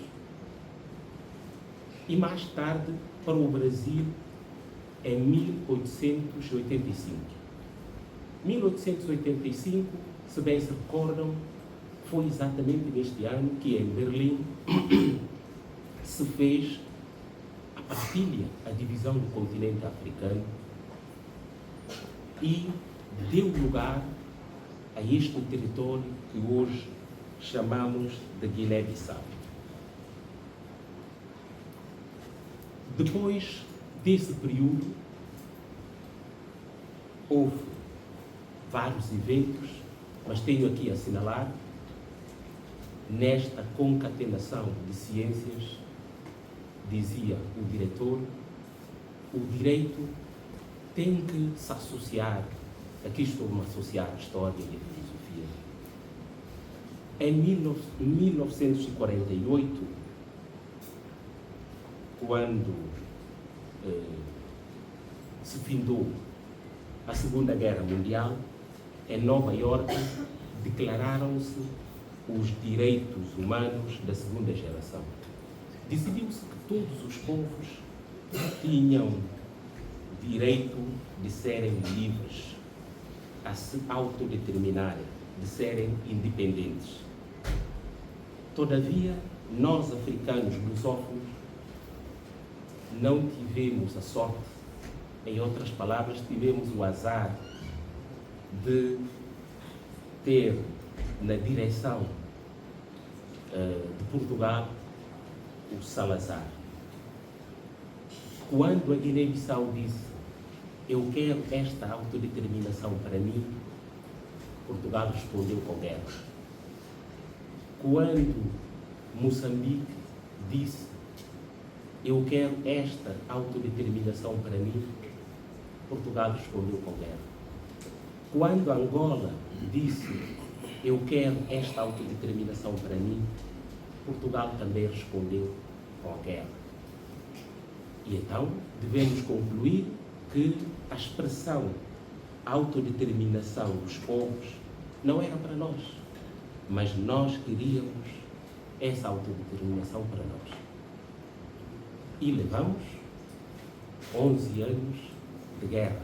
e mais tarde para o Brasil em 1885. 1885, se bem se recordam, foi exatamente neste ano que em Berlim se fez a partilha, a divisão do continente africano e deu lugar a este território que hoje chamamos de Guiné-Bissau. Depois desse período, houve vários eventos, mas tenho aqui a assinalar, nesta concatenação de ciências, dizia o diretor, o direito tem que se associar, aqui estou-me a associar a história e a filosofia. Em 1948, quando se findou a Segunda Guerra Mundial, em Nova Iorque declararam-se os direitos humanos da segunda geração. Decidiu-se que todos os povos tinham direito de serem livres, a se autodeterminarem, de serem independentes. Todavia, nós africanos lusófonos não tivemos a sorte, em outras palavras, tivemos o azar de ter na direção de Portugal o Salazar. Quando a Guiné-Bissau disse eu quero esta autodeterminação para mim, Portugal respondeu com guerra. Quando Moçambique disse eu quero esta autodeterminação para mim, Portugal respondeu com guerra. Quando Angola disse eu quero esta autodeterminação para mim, Portugal também respondeu com guerra. E então devemos concluir que a expressão autodeterminação dos povos não era para nós, mas nós queríamos essa autodeterminação para nós. E levamos 11 anos de guerra.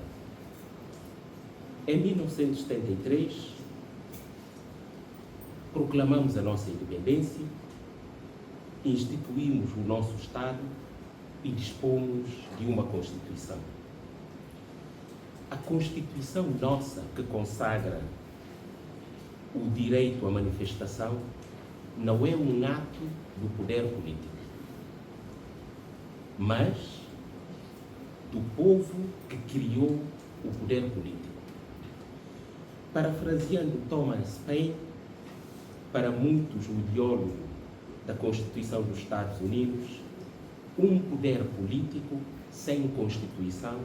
Em 1973, proclamamos a nossa independência, instituímos o nosso Estado e dispomos de uma Constituição. A Constituição nossa, que consagra o direito à manifestação, não é um ato do poder político, mas do povo que criou o poder político. Parafraseando Thomas Paine, para muitos o ideólogo da Constituição dos Estados Unidos, um poder político sem Constituição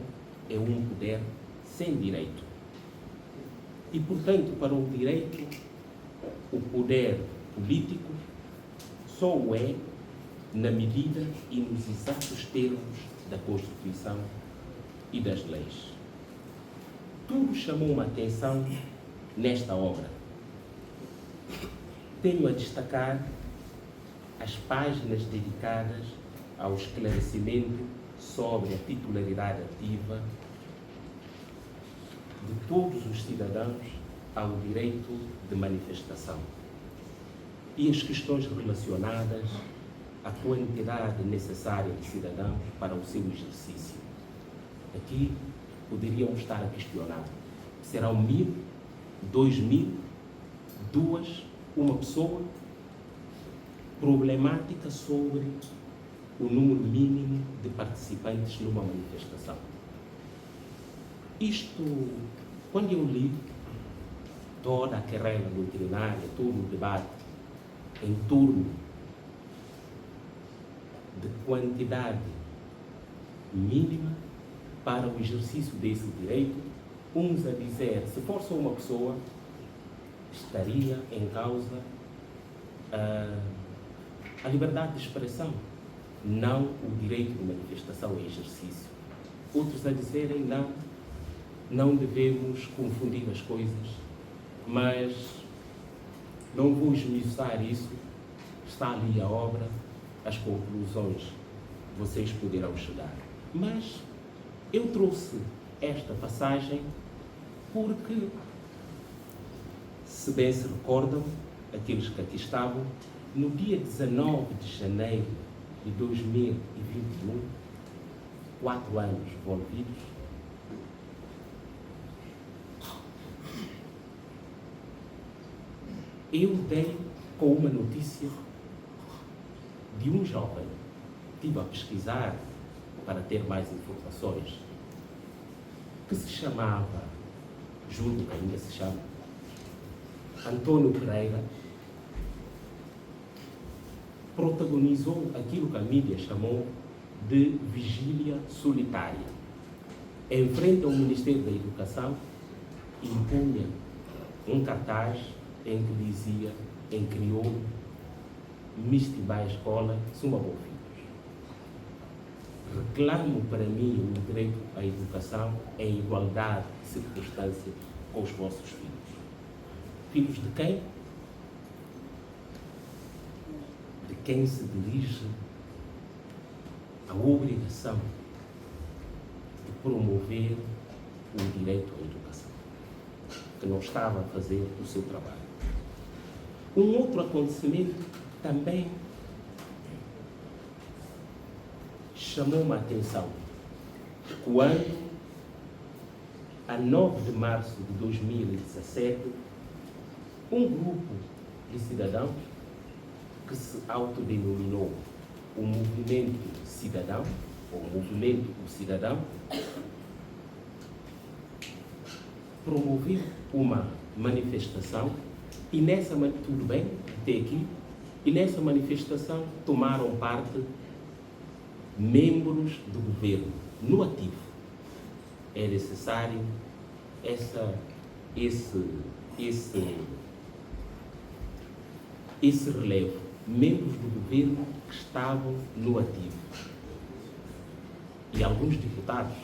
é um poder sem direito. E, portanto, para o direito, o poder político só o é na medida e nos exatos termos da Constituição e das leis. Tudo chamou-me a atenção nesta obra. Tenho a destacar as páginas dedicadas ao esclarecimento sobre a titularidade ativa de todos os cidadãos ao direito de manifestação e as questões relacionadas à quantidade necessária de cidadãos para o seu exercício. Aqui poderíamos estar a questionar: serão 1000, 2000, 2, uma pessoa? Problemática sobre o número mínimo de participantes numa manifestação. Isto, quando eu li, toda a carreira doutrinária, todo o debate em torno de quantidade mínima para o exercício desse direito, uns a dizer, se for só uma pessoa, estaria em causa a liberdade de expressão, não o direito de manifestação e exercício. Outros a dizerem, não devemos confundir as coisas, mas não vou esmiuçar isso, está ali a obra, as conclusões vocês poderão chegar. Mas eu trouxe esta passagem porque, se bem se recordam, aqueles que aqui estavam, no dia 19 de janeiro de 2021, 4 anos envolvidos, eu dei com uma notícia de um jovem, estive a pesquisar para ter mais informações, que se chamava, julgo que ainda se chama, Antônio Pereira, protagonizou aquilo que a mídia chamou de vigília solitária. Em frente ao Ministério da Educação, impunha um cartaz em que dizia, em crioulo, "Misti vai à escola, suma bom filhos". Reclamo para mim o direito à educação em igualdade de circunstâncias com os vossos filhos. Filhos de quem? De quem se dirige a obrigação de promover o direito à educação, que não estava a fazer o seu trabalho. Um outro acontecimento também chamou-me a atenção. Quando, a 9 de março de 2017, um grupo de cidadãos que se autodenominou o Movimento Cidadão, ou Movimento do Cidadão, promoveu uma manifestação e tudo bem, até aqui, e nessa manifestação tomaram parte membros do governo, no ativo. É necessário esse relevo, membros do governo que estavam no ativo. E alguns deputados.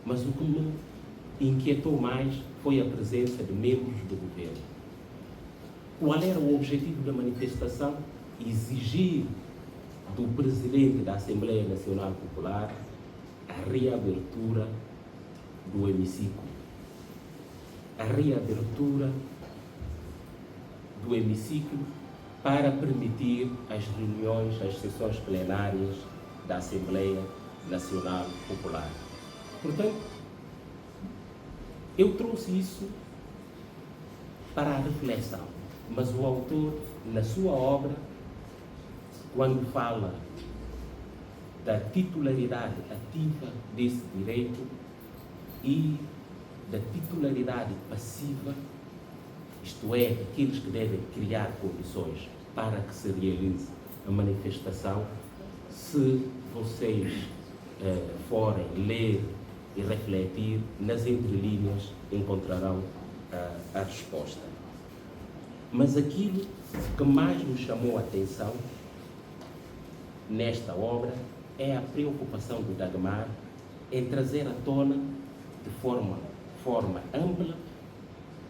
Mas o que me inquietou mais foi a presença de membros do governo. Qual era o objetivo da manifestação? Exigir do presidente da Assembleia Nacional Popular a reabertura do hemiciclo. A reabertura do hemiciclo para permitir as reuniões, as sessões plenárias da Assembleia Nacional Popular. Portanto, eu trouxe isso para a reflexão, mas o autor, na sua obra, quando fala da titularidade ativa desse direito e da titularidade passiva, isto é, aqueles que devem criar condições para que se realize a manifestação, se vocês forem ler e refletir, nas entrelinhas encontrarão a resposta. Mas aquilo que mais me chamou a atenção nesta obra é a preocupação do Dagmar em trazer à tona de forma ampla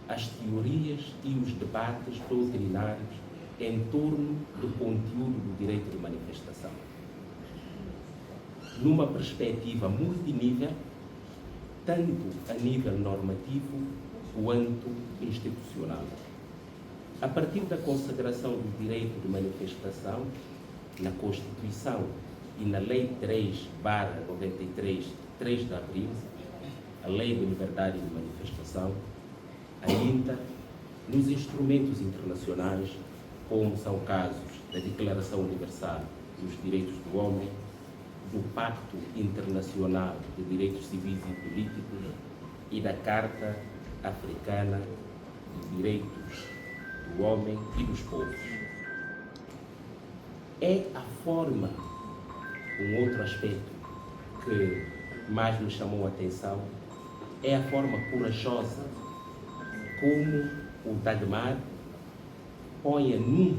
as teorias e os debates doutrinários em torno do conteúdo do direito de manifestação, numa perspectiva multinível, tanto a nível normativo quanto institucional. A partir da consagração do direito de manifestação na Constituição e na Lei 3/93, 3 de abril, a Lei de Liberdade de Manifestação, ainda nos instrumentos internacionais, como são casos da Declaração Universal dos Direitos do Homem, do Pacto Internacional de Direitos Civis e Políticos e da Carta Africana dos direitos do homem e dos povos. É a forma, um outro aspecto que mais me chamou a atenção, é a forma corajosa como o Dagmar põe a nu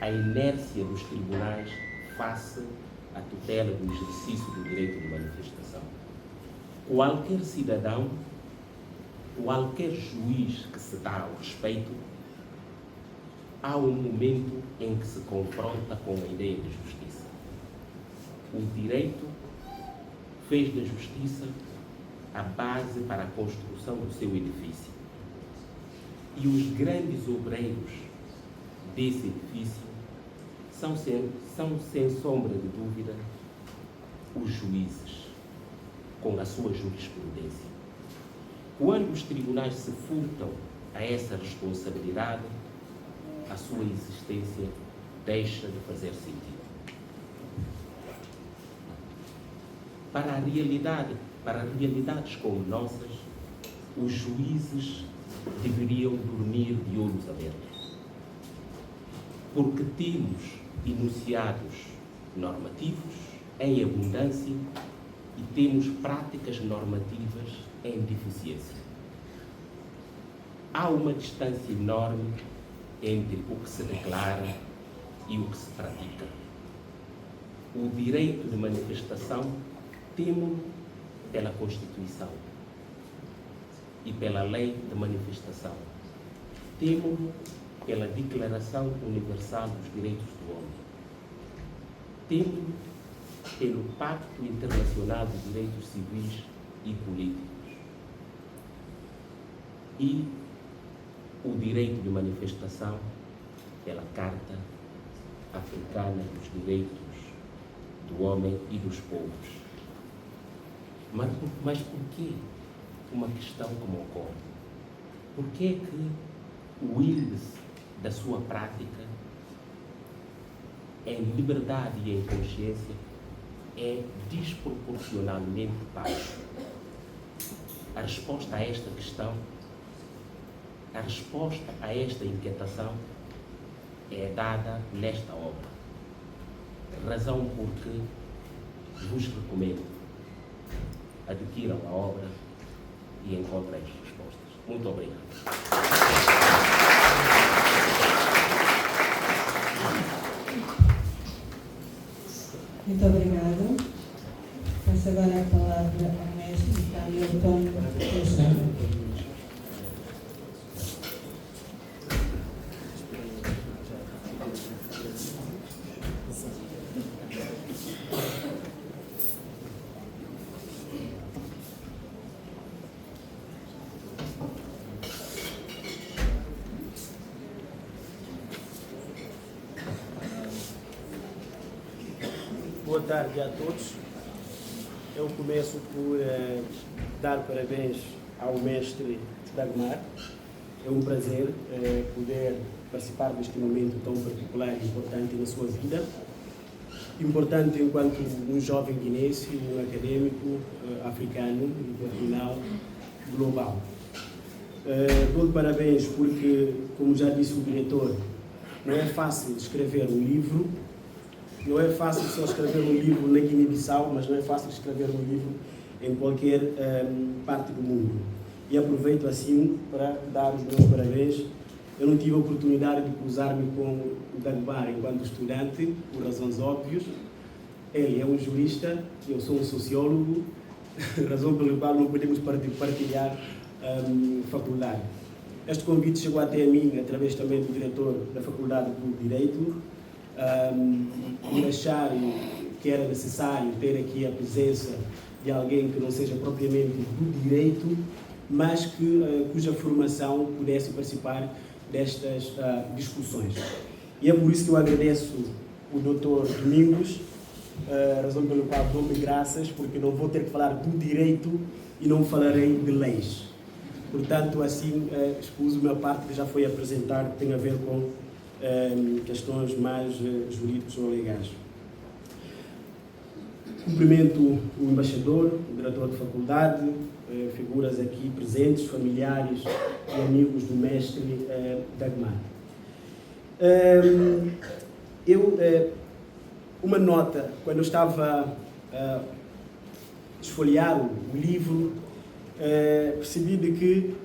a inércia dos tribunais face à tutela do exercício do direito de manifestação. Qualquer cidadão, qualquer juiz que se dá ao respeito, há um momento em que se confronta com a ideia de justiça. O direito fez da justiça a base para a construção do seu edifício. E os grandes obreiros desse edifício são sem sombra de dúvida os juízes, com a sua jurisprudência. Quando os tribunais se furtam a essa responsabilidade, a sua existência deixa de fazer sentido. Para realidades como nossas, os juízes deveriam dormir de olhos abertos, porque temos enunciados normativos em abundância e temos práticas normativas em deficiência. Há uma distância enorme entre o que se declara e o que se pratica. O direito de manifestação temo pela Constituição e pela Lei de Manifestação. Temo pela Declaração Universal dos Direitos do Homem. Temo pelo Pacto Internacional de Direitos Civis e Políticos. E o direito de manifestação pela Carta Africana dos Direitos do Homem e dos Povos. Mas por que uma questão como ocorre? Por que é que o índice da sua prática em liberdade e em consciência é desproporcionalmente baixo? A resposta a esta questão, a resposta a esta inquietação é dada nesta obra. Razão por que vos recomendo adquiram a obra e encontrem as respostas. Muito obrigado. Muito obrigada. Passo agora a palavra ao mestre Carlos António Teixeira. Boa tarde a todos. Eu começo por dar parabéns ao mestre Dagmar. É um prazer poder participar deste momento tão particular e importante na sua vida. Importante enquanto um jovem guinense, um acadêmico africano e regional global. Dou-lhe parabéns porque, como já disse o diretor, não é fácil escrever um livro. Não é fácil só escrever um livro na Guiné-Bissau, mas não é fácil escrever um livro em qualquer parte do mundo. E aproveito assim para dar os meus parabéns. Eu não tive a oportunidade de cruzar-me com o Dagmar enquanto estudante, por razões óbvias. Ele é um jurista, eu sou um sociólogo, razão pela qual não podemos partilhar faculdade. Este convite chegou até a mim através também do diretor da Faculdade do Direito, por achar que era necessário ter aqui a presença de alguém que não seja propriamente do direito, mas cuja formação pudesse participar destas discussões. E é por isso que eu agradeço o Dr. Domingos, razão pela qual dou-me graças, porque não vou ter que falar do direito e não falarei de leis. Portanto, assim, excuso uma parte que já foi apresentada, que tem a ver com questões mais jurídicas ou legais. Cumprimento o embaixador, o diretor de faculdade, figuras aqui presentes, familiares e amigos do mestre Dagmar. Uma nota, quando eu estava a esfolhear o livro, percebi de que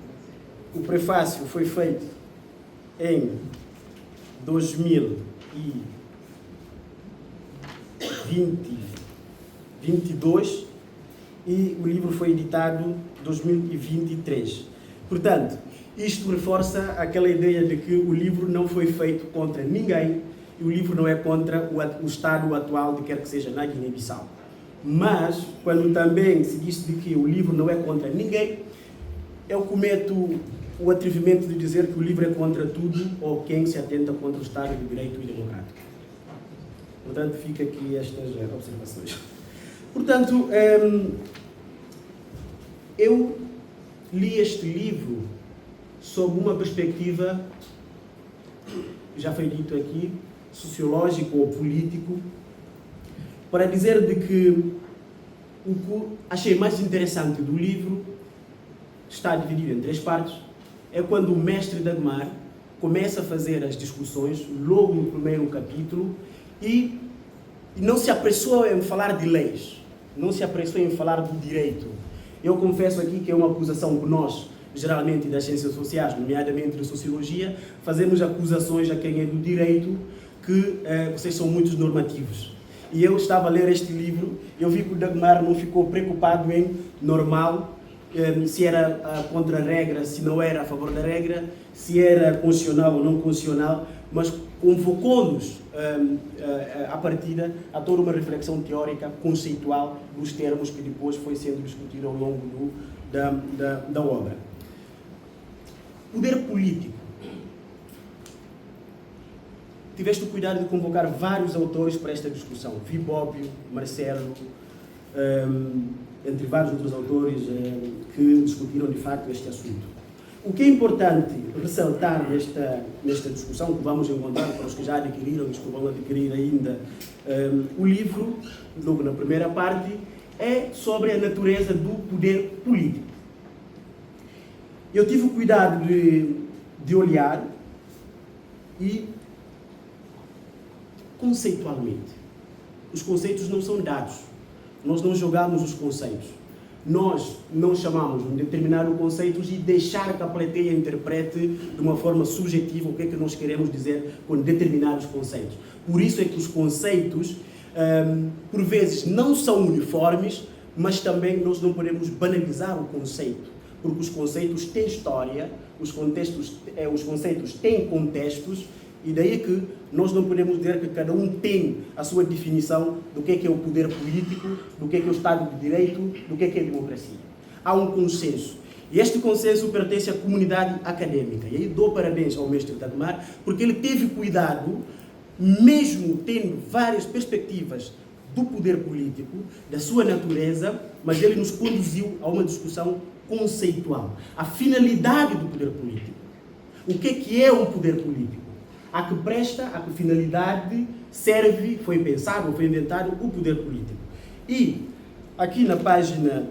o prefácio foi feito em 2022 e o livro foi editado em 2023. Portanto, isto reforça aquela ideia de que o livro não foi feito contra ninguém e o livro não é contra o estado atual de quer que seja na Guiné-Bissau. Mas, quando também se diz de que o livro não é contra ninguém, eu cometo o atrevimento de dizer que o livro é contra tudo ou quem se atenta contra o Estado de Direito e Democrático. Portanto, fica aqui estas observações. Portanto, eu li este livro sob uma perspectiva, já foi dito aqui, sociológico ou político, para dizer de que o que achei mais interessante do livro está dividido em 3 partes. É quando o mestre Dagmar começa a fazer as discussões, logo no primeiro capítulo, e não se apressou em falar de leis, não se apressou em falar do direito. Eu confesso aqui que é uma acusação que nós, geralmente das ciências sociais, nomeadamente da sociologia, fazemos acusações a quem é do direito, que vocês são muito normativos. E eu estava a ler este livro, eu vi que o Dagmar não ficou preocupado em normal, se era contra a regra, se não era a favor da regra, se era constitucional ou não constitucional, mas convocou-nos à partida a toda uma reflexão teórica, conceitual, dos termos que depois foi sendo discutido ao longo da obra. Poder político. Tiveste o cuidado de convocar vários autores para esta discussão. Vibóbio, Marcelo, entre vários outros autores que discutiram de facto este assunto. O que é importante ressaltar nesta discussão, que vamos encontrar para os que já adquiriram e os que vão adquirir ainda o livro, logo na primeira parte, é sobre a natureza do poder político. Eu tive o cuidado de olhar e, conceitualmente, os conceitos não são dados. Nós não jogamos os conceitos. Nós não chamamos um determinado conceito e deixar que a plateia interprete de uma forma subjetiva o que é que nós queremos dizer com determinados conceitos. Por isso é que os conceitos, por vezes, não são uniformes, mas também nós não podemos banalizar o conceito, porque os conceitos têm história, os conceitos têm contextos, e daí que nós não podemos dizer que cada um tem a sua definição do que é o poder político, do que é o Estado de Direito, do que é a democracia. Há um consenso. E este consenso pertence à comunidade acadêmica. E aí dou parabéns ao mestre Dagmar, porque ele teve cuidado, mesmo tendo várias perspectivas do poder político, da sua natureza, mas ele nos conduziu a uma discussão conceitual. A finalidade do poder político. O que é um poder político? A que presta, a que finalidade serve, foi pensado, foi inventado o poder político. E aqui na página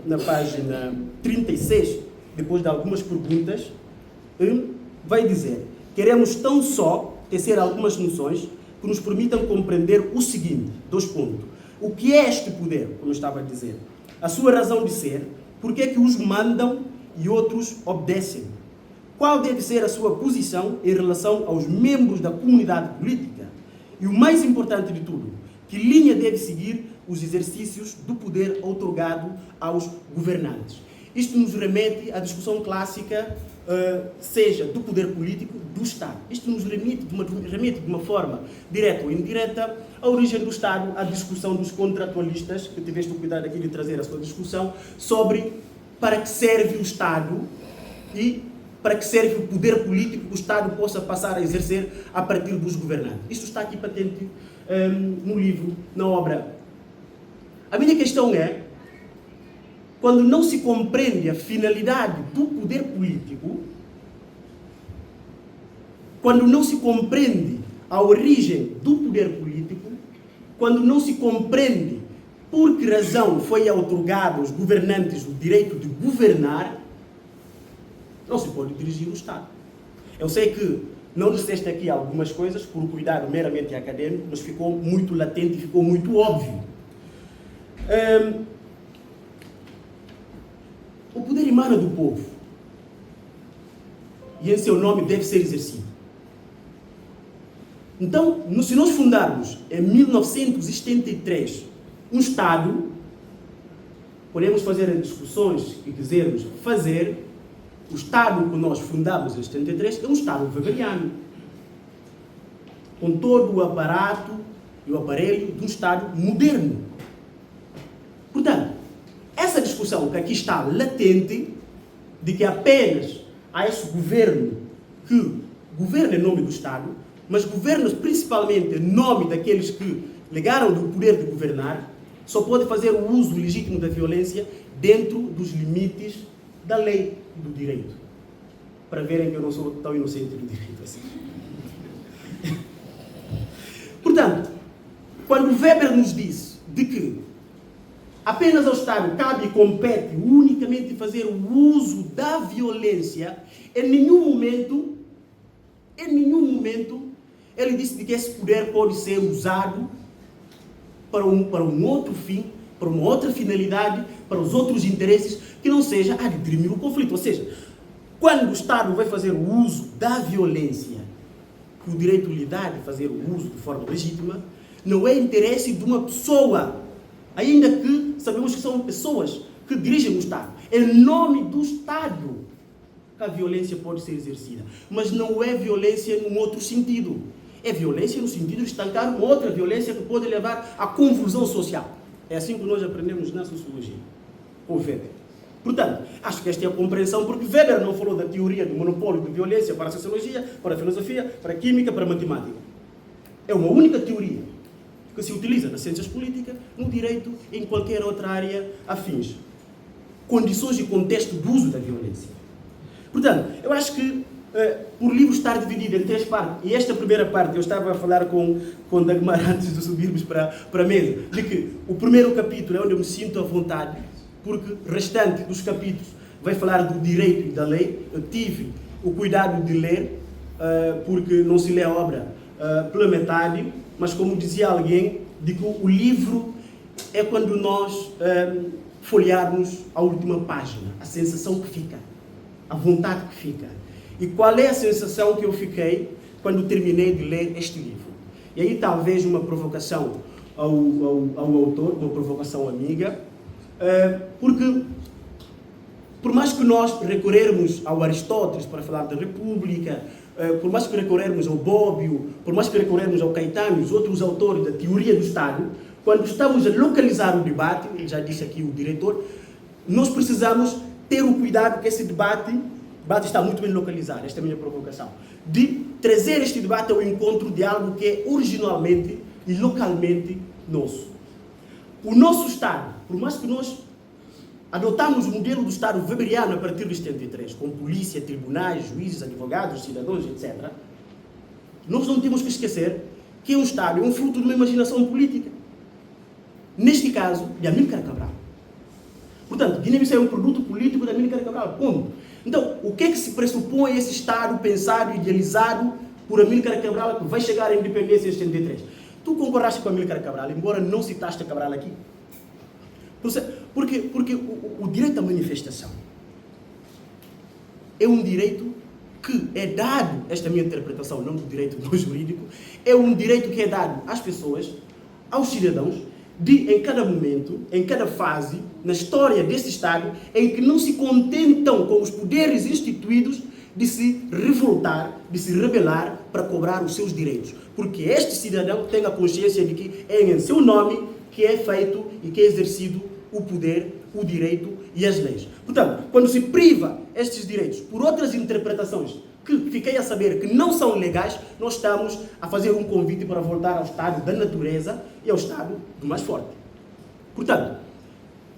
36, depois de algumas perguntas, vai dizer: queremos tão só tecer algumas noções que nos permitam compreender o seguinte, 2 pontos. O que é este poder, como eu estava a dizer? A sua razão de ser, por que é que uns mandam e outros obedecem? Qual deve ser a sua posição em relação aos membros da comunidade política? E o mais importante de tudo, que linha deve seguir os exercícios do poder outorgado aos governantes? Isto nos remete à discussão clássica, seja do poder político, do Estado. Isto nos remete de uma forma direta ou indireta à origem do Estado, à discussão dos contratualistas, que tiveste o cuidado aqui de trazer a sua discussão, sobre para que serve o Estado e para que serve o poder político que o Estado possa passar a exercer a partir dos governantes. Isto está aqui patente no livro, na obra. A minha questão é, quando não se compreende a finalidade do poder político, quando não se compreende a origem do poder político, quando não se compreende por que razão foi outorgado aos governantes o direito de governar, não se pode dirigir o Estado. Eu sei que não disseste aqui algumas coisas por cuidado meramente acadêmico, mas ficou muito latente e ficou muito óbvio. O poder emana do povo e em seu nome deve ser exercido. Então, se nós fundarmos em 1973 um Estado, podemos fazer as discussões que quisermos fazer. O Estado que nós fundamos em 73 é um Estado weberiano, com todo o aparato e o aparelho de um Estado moderno. Portanto, essa discussão que aqui está latente, de que apenas há esse governo que governa em nome do Estado, mas governa principalmente em nome daqueles que legaram do poder de governar, só pode fazer o uso legítimo da violência dentro dos limites da lei e do direito. Para verem que eu não sou tão inocente do direito assim. Portanto, quando Weber nos disse de que apenas ao Estado cabe e compete unicamente fazer o uso da violência, em nenhum momento, ele disse de que esse poder pode ser usado para um outro fim, para uma outra finalidade, para os outros interesses, que não seja a de dirimir o conflito. Ou seja, quando o Estado vai fazer o uso da violência, que o direito lhe dá de fazer o uso de forma legítima, não é interesse de uma pessoa, ainda que sabemos que são pessoas que dirigem o Estado. É em nome do Estado que a violência pode ser exercida. Mas não é violência num outro sentido. É violência no sentido de estancar uma outra violência que pode levar à convulsão social. É assim que nós aprendemos na sociologia, com Weber. Portanto, acho que esta é a compreensão, porque Weber não falou da teoria do monopólio de violência para a sociologia, para a filosofia, para a química, para a matemática. É uma única teoria que se utiliza nas ciências políticas, no direito e em qualquer outra área afins. Condições e contexto do uso da violência. Portanto, eu acho que por livro estar dividido em 3 partes, e esta primeira parte eu estava a falar com Dagmar antes de subirmos para a mesa, de que o primeiro capítulo é onde eu me sinto à vontade, porque o restante dos capítulos vai falar do direito e da lei. Eu tive o cuidado de ler, porque não se lê a obra pela metade, mas como dizia alguém, de que o livro é quando nós folhearmos a última página, a sensação que fica, a vontade que fica. E qual é a sensação que eu fiquei quando terminei de ler este livro? E aí talvez uma provocação ao autor, uma provocação amiga, porque por mais que nós recorrermos ao Aristóteles para falar da República, por mais que recorrermos ao Bobbio, por mais que recorrermos ao Caetano e os outros autores da teoria do Estado, quando estamos a localizar o debate, já disse aqui o diretor, nós precisamos ter o cuidado que esse debate está muito bem localizado, esta é a minha provocação, de trazer este debate ao encontro de algo que é originalmente e localmente nosso. O nosso Estado, por mais que nós adotamos o modelo do Estado weberiano a partir de 73, com polícia, tribunais, juízes, advogados, cidadãos, etc., nós não temos que esquecer que um Estado é um fruto de uma imaginação política. Neste caso, de Amílcar Cabral. Portanto, Guiné-Bissau é um produto político de Amílcar Cabral, ponto. Então, o que é que se pressupõe esse Estado pensado e idealizado por Amílcar Cabral que vai chegar à independência em 73? Tu concordaste com Amílcar Cabral, embora não citaste Cabral aqui. Porque o direito à manifestação é um direito que é dado, esta é a minha interpretação, não do direito não jurídico, é um direito que é dado às pessoas, aos cidadãos, de, em cada momento, em cada fase, na história desse Estado, em que não se contentam com os poderes instituídos de se revoltar, de se rebelar para cobrar os seus direitos. Porque este cidadão tem a consciência de que é em seu nome que é feito e que é exercido o poder, o direito e as leis. Portanto, quando se priva estes direitos por outras interpretações que fiquei a saber que não são legais, nós estamos a fazer um convite para voltar ao estado da natureza e ao estado do mais forte. Portanto,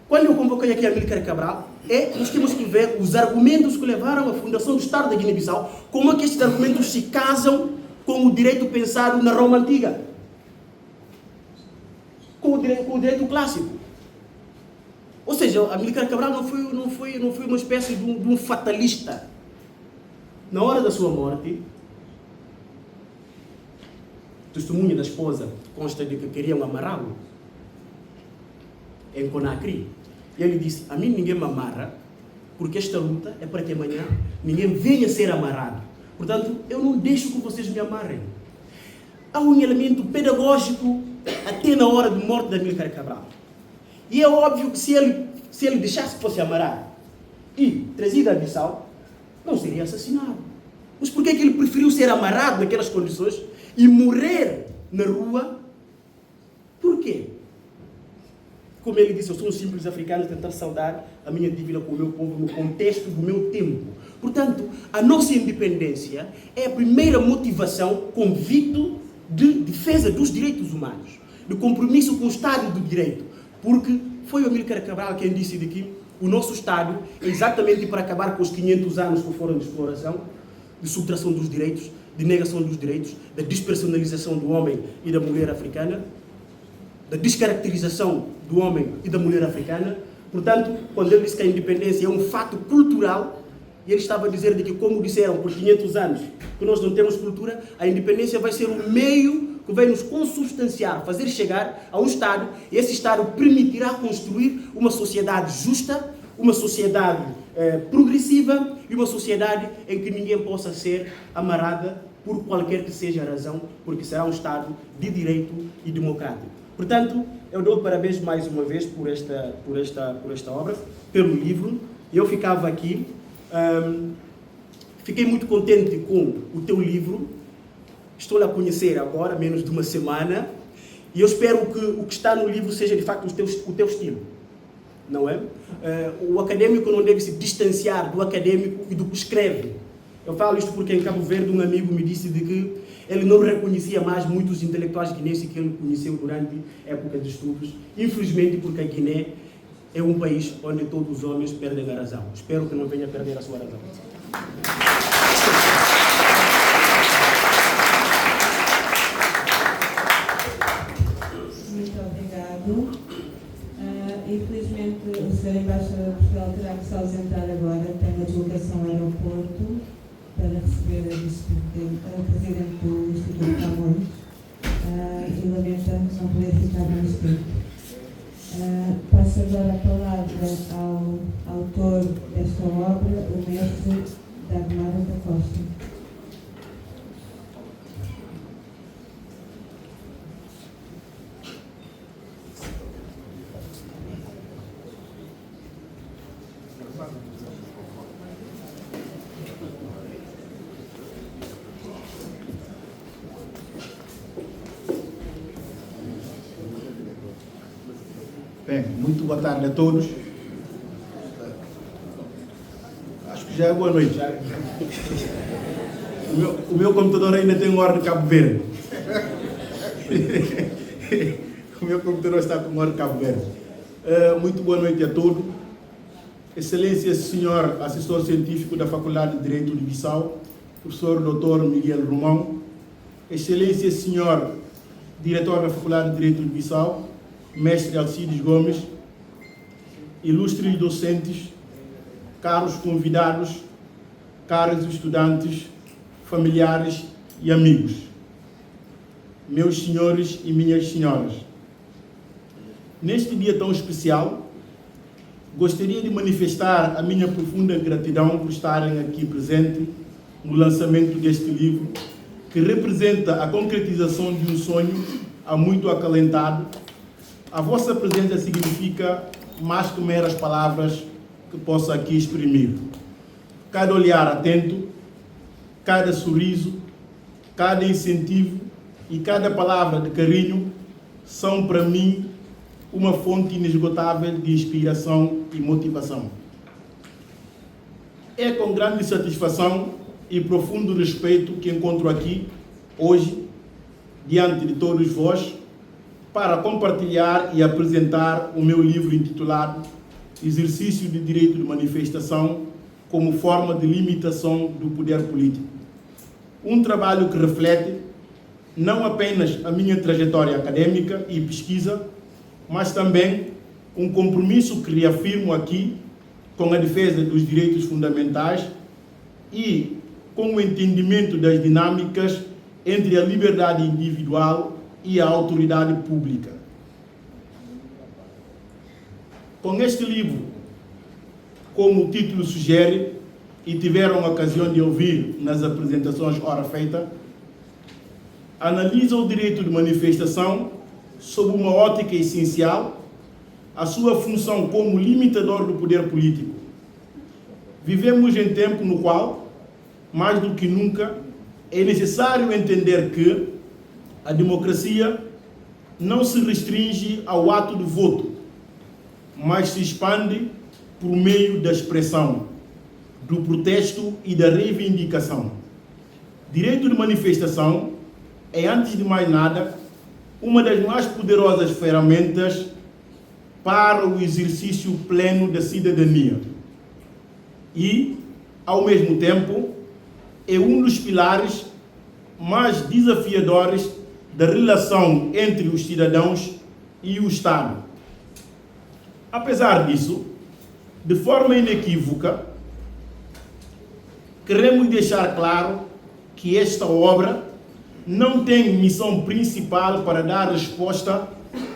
quando eu convoquei aqui a Amílcar Cabral, nós temos que ver os argumentos que levaram à fundação do Estado da Guiné-Bissau, como é que estes argumentos se casam com o direito pensado na Roma Antiga, com o direito clássico. Ou seja, Amílcar Cabral não foi uma espécie de um fatalista. Na hora da sua morte, o testemunho da esposa consta de que queriam amarrá-lo em Conakry. E ele disse: a mim ninguém me amarra, porque esta luta é para que amanhã ninguém venha ser amarrado. Portanto, eu não deixo que vocês me amarrem. Há um elemento pedagógico até na hora de morte de Amílcar Cabral. E é óbvio que se ele deixasse que fosse amarrado e trazido a Bissau, não seria assassinado. Mas por que é que ele preferiu ser amarrado naquelas condições e morrer na rua? Por quê? Como ele disse, eu sou um simples africano tentando saldar a minha dívida com o meu povo no contexto do meu tempo. Portanto, a nossa independência é a primeira motivação convicto de defesa dos direitos humanos, de compromisso com o Estado de Direito, porque foi o Amílcar Cabral quem disse de que o nosso Estado é exatamente para acabar com os 500 anos que foram de exploração, de subtração dos direitos, de negação dos direitos, da despersonalização do homem e da mulher africana, da descaracterização do homem e da mulher africana. Portanto, quando ele disse que a independência é um fato cultural, e ele estava a dizer de que, como disseram por 500 anos, que nós não temos cultura, a independência vai ser um meio que vai nos consubstanciar, fazer chegar a um Estado, e esse Estado permitirá construir uma sociedade justa, uma sociedade progressiva e uma sociedade em que ninguém possa ser amarrada por qualquer que seja a razão, porque será um Estado de direito e democrático. Portanto, eu dou parabéns mais uma vez por esta obra, pelo livro. Eu ficava aqui, fiquei muito contente com o teu livro. Estou-lhe a conhecer agora, menos de uma semana, e eu espero que o que está no livro seja de facto o teu estilo, não é? O acadêmico não deve se distanciar do acadêmico e do que escreve. Eu falo isto porque em Cabo Verde um amigo me disse de que ele não reconhecia mais muitos intelectuais guineenses que ele conheceu durante a época de estudos, infelizmente, porque a Guiné é um país onde todos os homens perdem a razão. Espero que não venha a perder a sua razão. Muito obrigado. Infelizmente, o Sr. Embaixador de Portugal terá que se ausentar agora, tem uma deslocação ao aeroporto para receber a Presidente do Instituto Camões e lamenta não poder ficar mais tempo. Passo agora a palavra ao autor desta obra, o mestre Dagmar da Costa. Bem, muito boa tarde a todos. Acho que já é boa noite. O meu computador ainda tem hora de Cabo Verde. O meu computador está com hora de Cabo Verde. Muito boa noite a todos. Excelência, senhor assessor científico da Faculdade de Direito de Bissau, professor Dr. Miguel Romão. Excelência, senhor diretor da Faculdade de Direito de Bissau, mestre Alcides Gomes, ilustres docentes, caros convidados, caros estudantes, familiares e amigos, meus senhores e minhas senhoras. Neste dia tão especial, gostaria de manifestar a minha profunda gratidão por estarem aqui presentes no lançamento deste livro, que representa a concretização de um sonho há muito acalentado. A vossa presença significa mais que meras palavras que posso aqui exprimir. Cada olhar atento, cada sorriso, cada incentivo e cada palavra de carinho são para mim uma fonte inesgotável de inspiração e motivação. É com grande satisfação e profundo respeito que encontro aqui, hoje, diante de todos vós, para compartilhar e apresentar o meu livro intitulado Exercício de Direito de Manifestação como Forma de Limitação do Poder Político. Um trabalho que reflete não apenas a minha trajetória acadêmica e pesquisa, mas também um compromisso que reafirmo aqui com a defesa dos direitos fundamentais e com o entendimento das dinâmicas entre a liberdade individual e a autoridade pública. Com este livro, como o título sugere, e tiveram a ocasião de ouvir nas apresentações ora feita, analisa o direito de manifestação sob uma ótica essencial, a sua função como limitador do poder político. Vivemos em tempo no qual, mais do que nunca, é necessário entender que a democracia não se restringe ao ato de voto, mas se expande por meio da expressão, do protesto e da reivindicação. Direito de manifestação é, antes de mais nada, uma das mais poderosas ferramentas para o exercício pleno da cidadania. E, ao mesmo tempo, é um dos pilares mais desafiadores da relação entre os cidadãos e o Estado. Apesar disso, de forma inequívoca, queremos deixar claro que esta obra não tem missão principal para dar resposta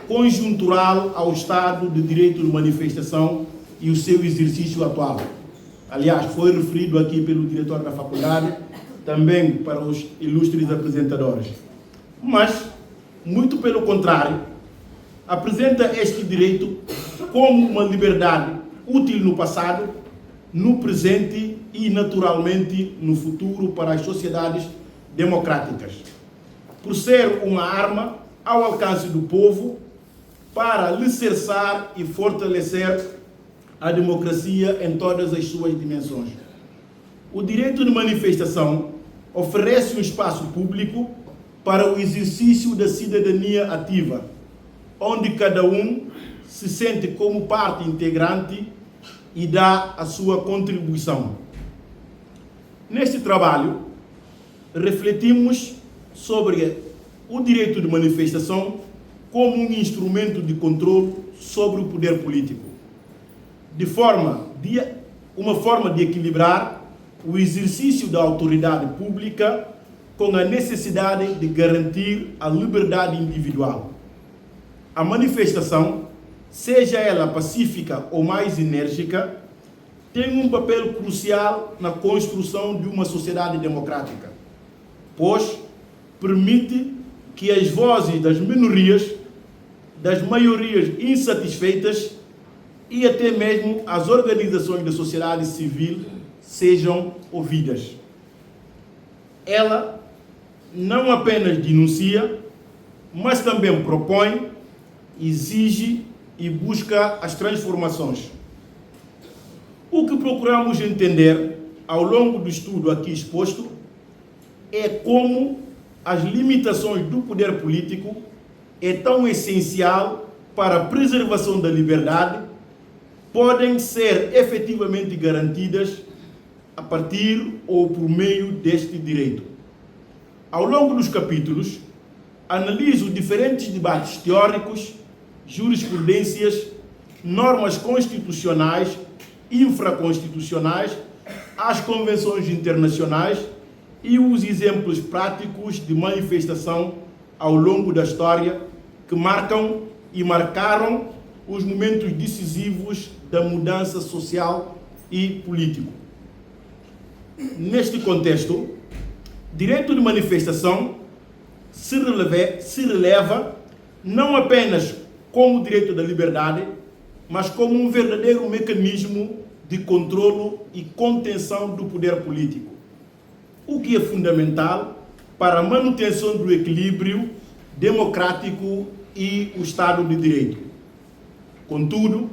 conjuntural ao Estado de direito de manifestação e o seu exercício atual. Aliás, foi referido aqui pelo diretor da faculdade, também para os ilustres apresentadores. Mas, muito pelo contrário, apresenta este direito como uma liberdade útil no passado, no presente e, naturalmente, no futuro para as sociedades democráticas, por ser uma arma ao alcance do povo para alicerçar e fortalecer a democracia em todas as suas dimensões. O direito de manifestação oferece um espaço público para o exercício da cidadania ativa, onde cada um se sente como parte integrante e dá a sua contribuição. Neste trabalho, refletimos sobre o direito de manifestação como um instrumento de controle sobre o poder político, uma forma de equilibrar o exercício da autoridade pública com a necessidade de garantir a liberdade individual. A manifestação, seja ela pacífica ou mais enérgica, tem um papel crucial na construção de uma sociedade democrática, pois permite que as vozes das minorias, das maiorias insatisfeitas e até mesmo as organizações da sociedade civil sejam ouvidas. Ela não apenas denuncia, mas também propõe, exige e busca as transformações. O que procuramos entender ao longo do estudo aqui exposto é como as limitações do poder político é tão essencial para a preservação da liberdade, podem ser efetivamente garantidas a partir ou por meio deste direito. Ao longo dos capítulos, analiso diferentes debates teóricos, jurisprudências, normas constitucionais, infraconstitucionais, as convenções internacionais e os exemplos práticos de manifestação ao longo da história que marcam e marcaram os momentos decisivos da mudança social e político. Neste contexto, direito de manifestação se releva não apenas como direito da liberdade, mas como um verdadeiro mecanismo de controlo e contenção do poder político, o que é fundamental para a manutenção do equilíbrio democrático e o Estado de Direito. Contudo,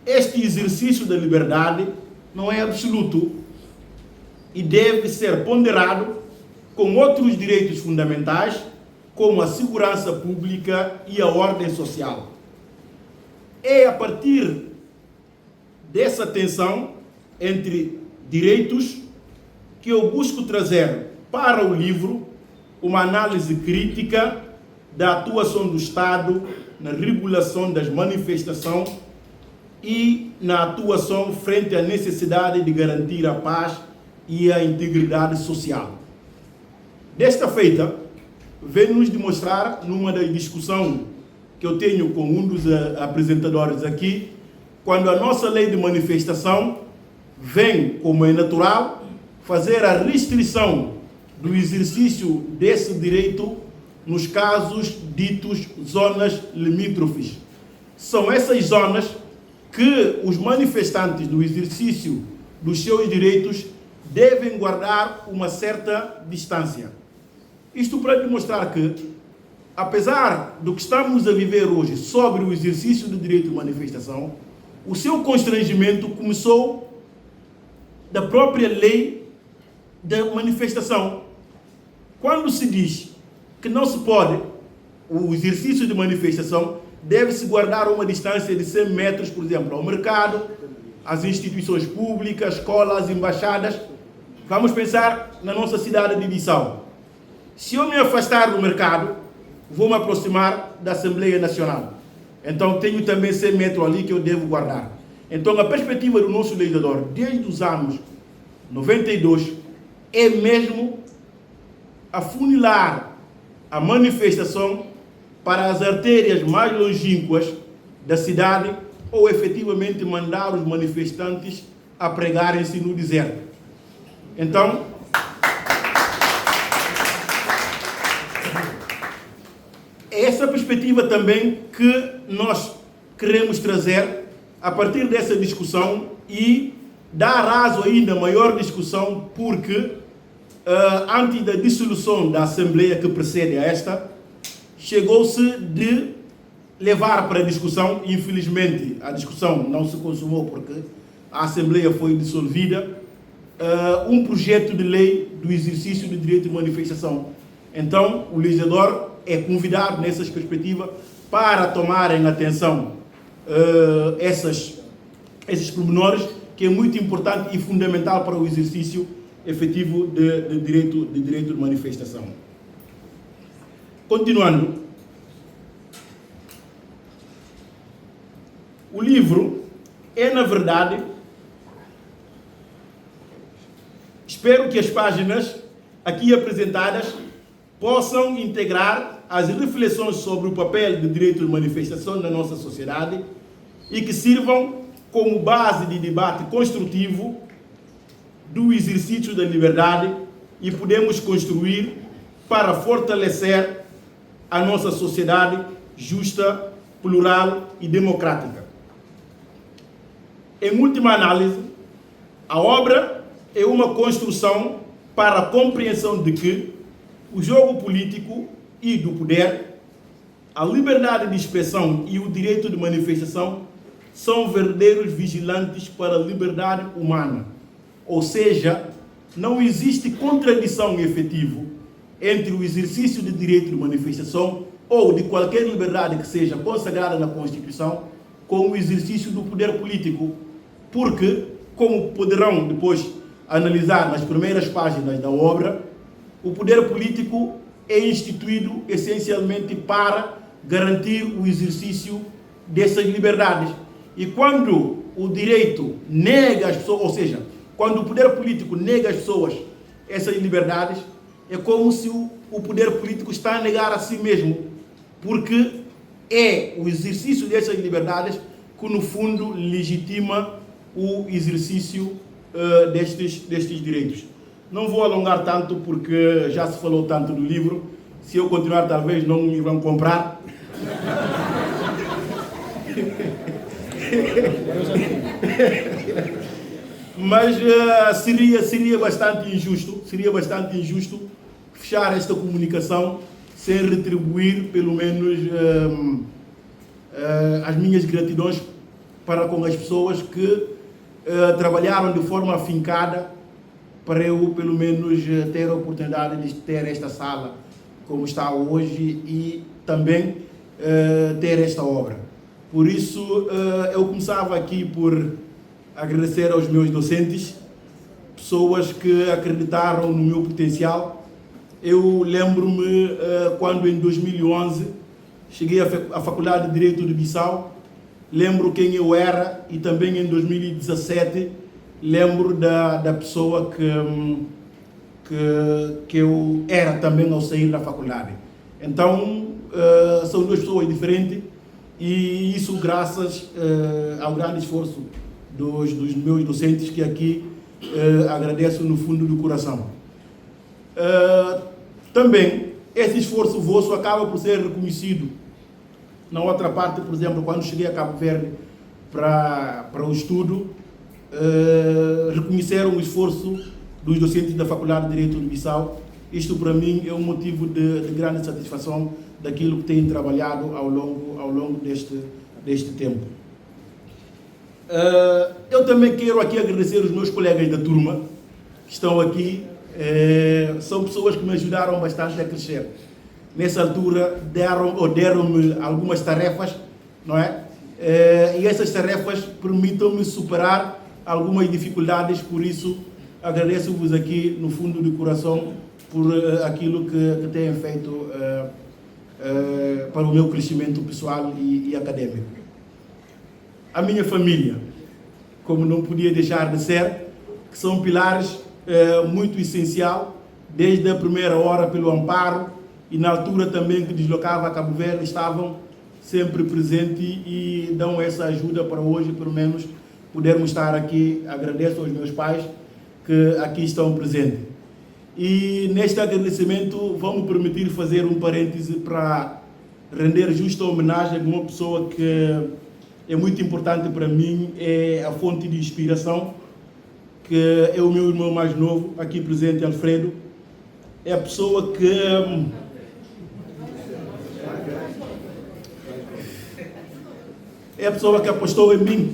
este exercício da liberdade não é absoluto e deve ser ponderado com outros direitos fundamentais, como a segurança pública e a ordem social. É a partir dessa tensão entre direitos que eu busco trazer para o livro uma análise crítica da atuação do Estado na regulação das manifestações e na atuação frente à necessidade de garantir a paz e a integridade social. Desta feita, vem nos demonstrar, numa da discussão que eu tenho com um dos apresentadores aqui, quando a nossa lei de manifestação vem, como é natural, fazer a restrição do exercício desse direito nos casos ditos zonas limítrofes. São essas zonas que os manifestantes do exercício dos seus direitos devem guardar uma certa distância. Isto para demonstrar que, apesar do que estamos a viver hoje sobre o exercício do direito de manifestação, o seu constrangimento começou da própria lei da manifestação. Quando se diz que não se pode, o exercício de manifestação deve-se guardar uma distância de 100 metros, por exemplo, ao mercado, às instituições públicas, escolas, embaixadas. Vamos pensar na nossa cidade de Bissau. Se eu me afastar do mercado, vou me aproximar da Assembleia Nacional. Então tenho também 100 metros ali que eu devo guardar. Então a perspectiva do nosso legislador, desde os anos 92, é mesmo afunilar a manifestação para as artérias mais longínquas da cidade ou efetivamente mandar os manifestantes a pregarem-se no deserto. Então, é essa perspectiva também que nós queremos trazer a partir dessa discussão e dar aso ainda a maior discussão, porque antes da dissolução da Assembleia que precede a esta, chegou-se de levar para a discussão, infelizmente a discussão não se consumou porque a Assembleia foi dissolvida, um projeto de lei do exercício do direito de manifestação. Então, o legislador é convidado nessas perspectivas para tomarem atenção esses pormenores, que é muito importante e fundamental para o exercício efetivo de direito de manifestação. Continuando, o livro é, na verdade, espero que as páginas aqui apresentadas possam integrar as reflexões sobre o papel do direito de manifestação na nossa sociedade e que sirvam como base de debate construtivo do exercício da liberdade e podemos construir para fortalecer a nossa sociedade justa, plural e democrática. Em última análise, a obra é uma construção para a compreensão de que o jogo político e do poder, a liberdade de expressão e o direito de manifestação são verdadeiros vigilantes para a liberdade humana. Ou seja, não existe contradição efetiva entre o exercício do direito de manifestação ou de qualquer liberdade que seja consagrada na Constituição com o exercício do poder político. Porque, como poderão depois analisar nas primeiras páginas da obra, o poder político é instituído essencialmente para garantir o exercício dessas liberdades. E quando o direito nega as pessoas, ou seja, quando o poder político nega às pessoas essas liberdades, é como se o poder político está a negar a si mesmo, porque é o exercício dessas liberdades que, no fundo, legitima o exercício destes direitos. Não vou alongar tanto, porque já se falou tanto do livro. Se eu continuar, talvez não me vão comprar. Mas seria bastante injusto fechar esta comunicação sem retribuir pelo menos as minhas gratidões para com as pessoas que trabalharam de forma afincada para eu pelo menos ter a oportunidade de ter esta sala como está hoje e também ter esta obra. Por isso, eu começava aqui por agradecer aos meus docentes, pessoas que acreditaram no meu potencial. Eu lembro-me quando em 2011 cheguei à Faculdade de Direito de Bissau, lembro quem eu era e também em 2017 lembro da pessoa que eu era também ao sair da faculdade. Então, são duas pessoas diferentes e isso graças ao grande esforço dos meus docentes que aqui agradeço no fundo do coração. Também, esse esforço vosso acaba por ser reconhecido na outra parte, por exemplo, quando cheguei a Cabo Verde para o estudo, reconheceram o esforço dos docentes da Faculdade de Direito de Bissau. Isto para mim é um motivo de grande satisfação daquilo que têm trabalhado ao longo deste tempo. Eu também quero aqui agradecer os meus colegas da turma que estão aqui. São pessoas que me ajudaram bastante a crescer. Nessa altura deram-me algumas tarefas, não é? E essas tarefas permitem-me superar algumas dificuldades, por isso agradeço-vos aqui no fundo do coração por aquilo que têm feito para o meu crescimento pessoal e acadêmico. A minha família, como não podia deixar de ser, que são pilares muito essencial, desde a primeira hora pelo amparo e na altura também que deslocava a Cabo Verde, estavam sempre presentes e dão essa ajuda para hoje, pelo menos, podermos estar aqui. Agradeço aos meus pais que aqui estão presentes. E neste agradecimento, vamos permitir fazer um parêntese para render justa homenagem a uma pessoa que é muito importante para mim, é a fonte de inspiração, que é o meu irmão mais novo, aqui presente, Alfredo. É a pessoa que apostou em mim.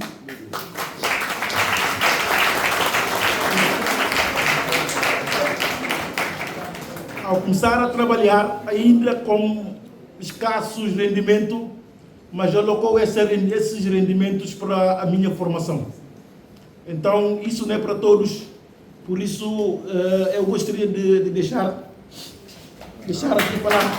Ao começar a trabalhar, ainda com escassos rendimentos, mas alocou esses rendimentos para a minha formação. Então, isso não é para todos, por isso eu gostaria de deixar aqui falar.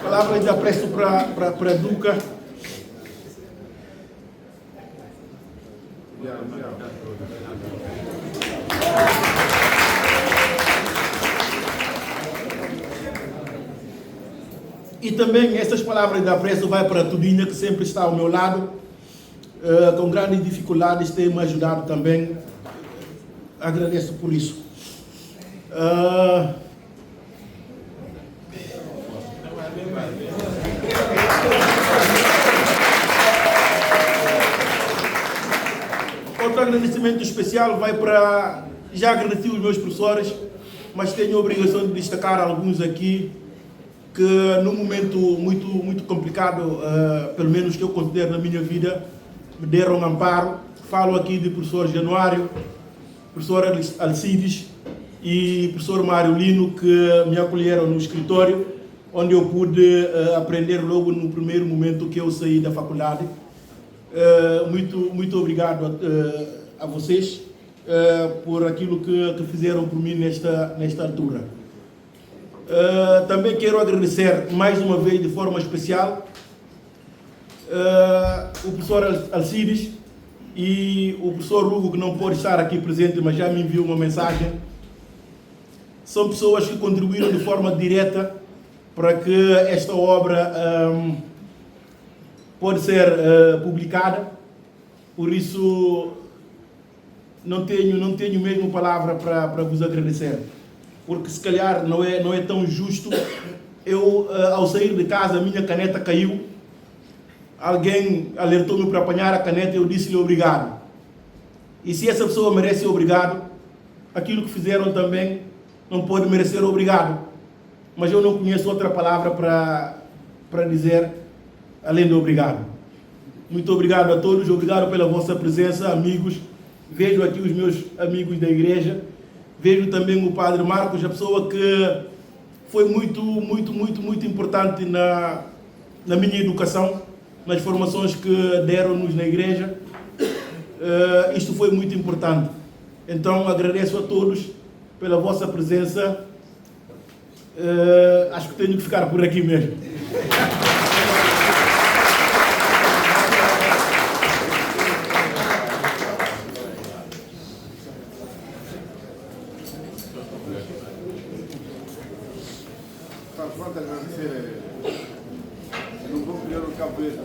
Palavras de apreço para a Duca. E também essas palavras de apreço vai para a Tudinha, que sempre está ao meu lado, com grandes dificuldades, tem me ajudado também. Agradeço por isso. Outro agradecimento especial vai para... Já agradeci os meus professores, mas tenho a obrigação de destacar alguns aqui que num momento muito complicado, pelo menos que eu considero na minha vida, me deram amparo. Falo aqui de professor Januário, professor Alcides e professor Mário Lino, que me acolheram no escritório, onde eu pude aprender logo no primeiro momento que eu saí da faculdade. Muito obrigado a vocês por aquilo que fizeram por mim nesta altura. Também quero agradecer mais uma vez de forma especial o professor Alcides e o professor Hugo, que não pode estar aqui presente, mas já me enviou uma mensagem. São pessoas que contribuíram de forma direta para que esta obra pode ser publicada. Por isso não tenho mesmo palavra para vos agradecer, porque se calhar não é tão justo. Eu, ao sair de casa, a minha caneta caiu, alguém alertou-me para apanhar a caneta e eu disse-lhe obrigado. E se essa pessoa merece obrigado, aquilo que fizeram também não pode merecer obrigado. Mas eu não conheço outra palavra para dizer além de obrigado. Muito obrigado a todos, obrigado pela vossa presença, amigos. Vejo aqui os meus amigos da igreja, vejo também o Padre Marcos, a pessoa que foi muito importante na minha educação, nas formações que deram-nos na igreja. Isto foi muito importante. Então agradeço a todos pela vossa presença. Acho que tenho que ficar por aqui mesmo. Pode agradecer. Não vou pedir o Cabo Verde.